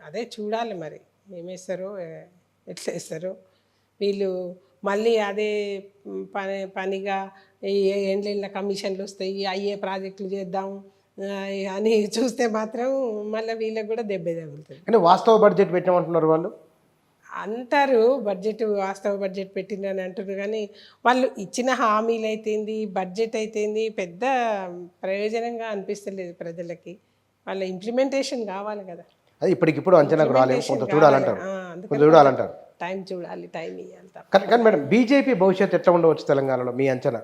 అదే చూడాలి మరి ఏమేస్తారో, ఎట్లా వేస్తారో వీళ్ళు. మళ్ళీ అదే పనిగా ఏండ్ల కమిషన్లు వస్తాయి, అయ్యే ప్రాజెక్టులు చేద్దాం అని చూస్తే మాత్రం మళ్ళీ వీళ్ళకి కూడా దెబ్బ తగులుతుంది. కానీ వాస్తవ బడ్జెట్ పెట్టామంటున్నారు వాళ్ళు అంటారు. వాస్తవ బడ్జెట్ పెట్టిందని అంటారు. కానీ వాళ్ళు ఇచ్చిన హామీలు అయితేంది, బడ్జెట్ అయితేంది పెద్ద ప్రయోజనంగా అనిపిస్తలేదు ప్రజలకి. వాళ్ళ ఇంప్లిమెంటేషన్ కావాలి కదా. అది ఇప్పటికిప్పుడు అంచనాకు రాలేదు, కొంత చూడాలంటారు. టైం చూడాలి, టైం ఇవ్వాలి. కానీ మేడం, బీజేపీ భవిష్యత్తు ఎట్లా ఉండవచ్చు తెలంగాణలో మీ అంచనా?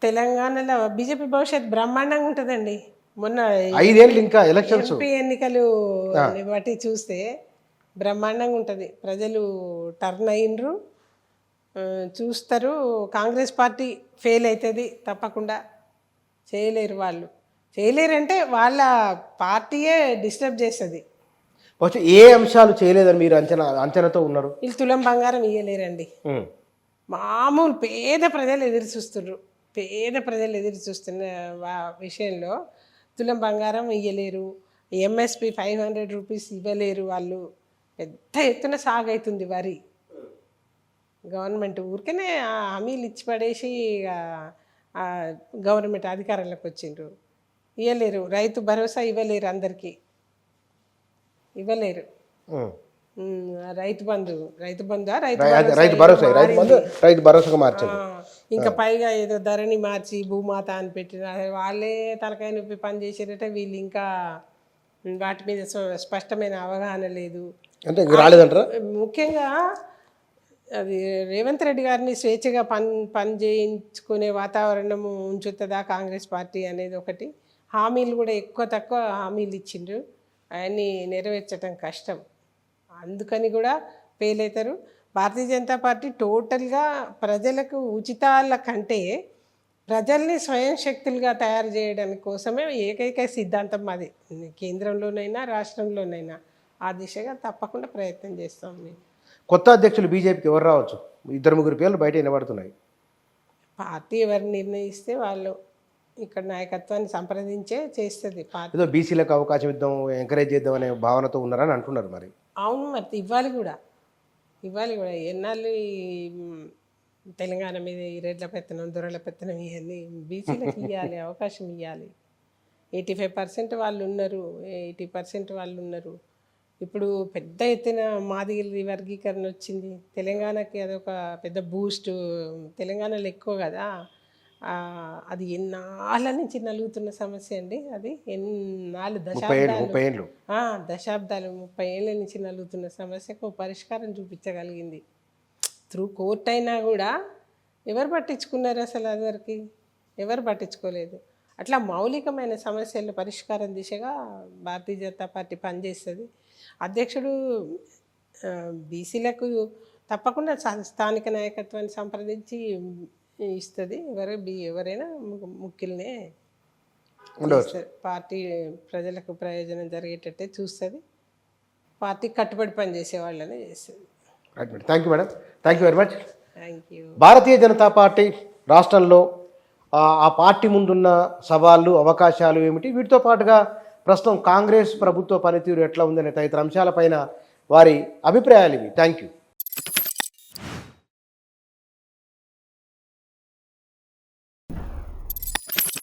తెలంగాణలో బీజేపీ భవిష్యత్తు బ్రహ్మాండంగా ఉంటుందండి. మొన్న 5 ఏళ్ళు ఇంకా ఎలక్షన్స్, ఎంపీ ఎన్నికలు బట్టి చూస్తే బ్రహ్మాండంగా ఉంటుంది. ప్రజలు టర్న్ అయినరు, చూస్తారు. కాంగ్రెస్ పార్టీ ఫెయిల్ అవుతుంది తప్పకుండా. చేయలేరంటే వాళ్ళ పార్టీయే డిస్టర్బ్ చేస్తుంది. ఏ అంశాలు చేయలేదని మీరు అంచనాతో ఉన్నారు? వీళ్ళు తులం బంగారం ఇయ్యలేరండి. మామూలు పేద ప్రజలు ఎదురు చూస్తున్న విషయంలో తులం బంగారం ఇయ్యలేరు. ఎంఎస్పి 500 రూపీస్ ఇవ్వలేరు. వాళ్ళు పెద్ద ఎత్తున సాగవుతుంది వరి. గవర్నమెంట్ ఊరికనే హామీలు ఇచ్చి పడేసి గవర్నమెంట్ అధికారంలోకి వచ్చిండ్రు. ఇవ్వలేరు. రైతు భరోసా ఇవ్వలేరు, అందరికీ ఇవ్వలేరు. రైతు భరోసా మార్చారు. ఇంకా పైగా ఏదో ధరని మార్చి భూమాత అని పెట్టిన వాళ్ళే తలకాయ నొప్పి పని చేసేటట్టే. వీళ్ళు ఇంకా వాటి మీద స్పష్టమైన అవగాహన లేదు. ముఖ్యంగా అది రేవంత్ రెడ్డి గారిని స్వేచ్ఛగా పని చేయించుకునే వాతావరణం ఉంచుతుందా కాంగ్రెస్ పార్టీ అనేది ఒకటి. హామీలు కూడా తక్కువ హామీలు ఇచ్చిండ్రు, అవన్నీ నెరవేర్చడం కష్టం. అందుకని కూడా ఫెయిల్ అవుతారు. భారతీయ జనతా పార్టీ టోటల్గా ప్రజలకు ఉచితాల కంటే ప్రజల్ని స్వయం శక్తులుగా తయారు చేయడానికి కోసమే ఏకైక సిద్ధాంతం మాది. కేంద్రంలోనైనా రాష్ట్రంలోనైనా ఆ దిశగా తప్పకుండా ప్రయత్నం చేస్తాం మేము. కొత్త అధ్యక్షులు బీజేపీకి ఎవరు రావచ్చు? 2-3 పేర్లు బయట వినబడుతున్నాయి. పార్టీ ఎవరు నిర్ణయిస్తే వాళ్ళు ఇక్కడ నాయకత్వాన్ని సంప్రదించే చేస్తుంది పార్టీ. ఏదో బీసీలకు అవకాశం ఇద్దాం, ఎంకరేజ్ చేద్దాం అనే భావనతో ఉన్నారని అంటున్నారు. మరి అవును, మరి ఇవ్వాలి కూడా ఎన్నాళ్ళు ఈ తెలంగాణ మీద ఈ రెడ్ల పెత్తనం దొరల పెత్తనం ఇవన్నీ బీసీలకు ఇవ్వాలి, అవకాశం ఇవ్వాలి. 85% వాళ్ళు ఉన్నారు, 80% వాళ్ళు ఉన్నారు. ఇప్పుడు పెద్ద ఎత్తున మాదిగల వర్గీకరణ వచ్చింది తెలంగాణకి, అదొక పెద్ద బూస్ట్. తెలంగాణలో ఎక్కువ కదా, అది ఎన్నాళ్ళ నుంచి నలుగుతున్న సమస్య అండి. అది ఎన్నాళ్ళు దశాబ్దాలు 30 ఏళ్ళ నుంచి నలుగుతున్న సమస్యకు పరిష్కారం చూపించగలిగింది త్రూ కోర్ట్. అయినా కూడా ఎవరు పట్టించుకున్నారు? అసలు అదివరకు ఎవరు పట్టించుకోలేదు. అట్లా మౌలికమైన సమస్యల పరిష్కారం దిశగా భారతీయ జనతా పార్టీ పనిచేస్తుంది. అధ్యక్షుడు బీసీలకు తప్పకుండా స్థానిక నాయకత్వాన్ని సంప్రదించి ఇస్తుంది. ఎవరైనా ముఖ్యులనే పార్టీ ప్రజలకు ప్రయోజనం జరిగేటట్టే చూస్తుంది. పార్టీ కట్టుబడి పనిచేసే వాళ్ళనే చేస్తుంది. Thank you madam, thank you very much. Thank you. Bharatiya Janata party రాష్ట్రంలో ఆ పార్టీ ముందున్న సవాళ్ళు, అవకాశాలు ఏమిటి, వీటితో పాటుగా ప్రస్తుతం కాంగ్రెస్ ప్రభుత్వ పనితీరు ఎట్లా ఉందనే తదితర అంశాలపైన వారి అభిప్రాయాలు ఇవి. Thank you.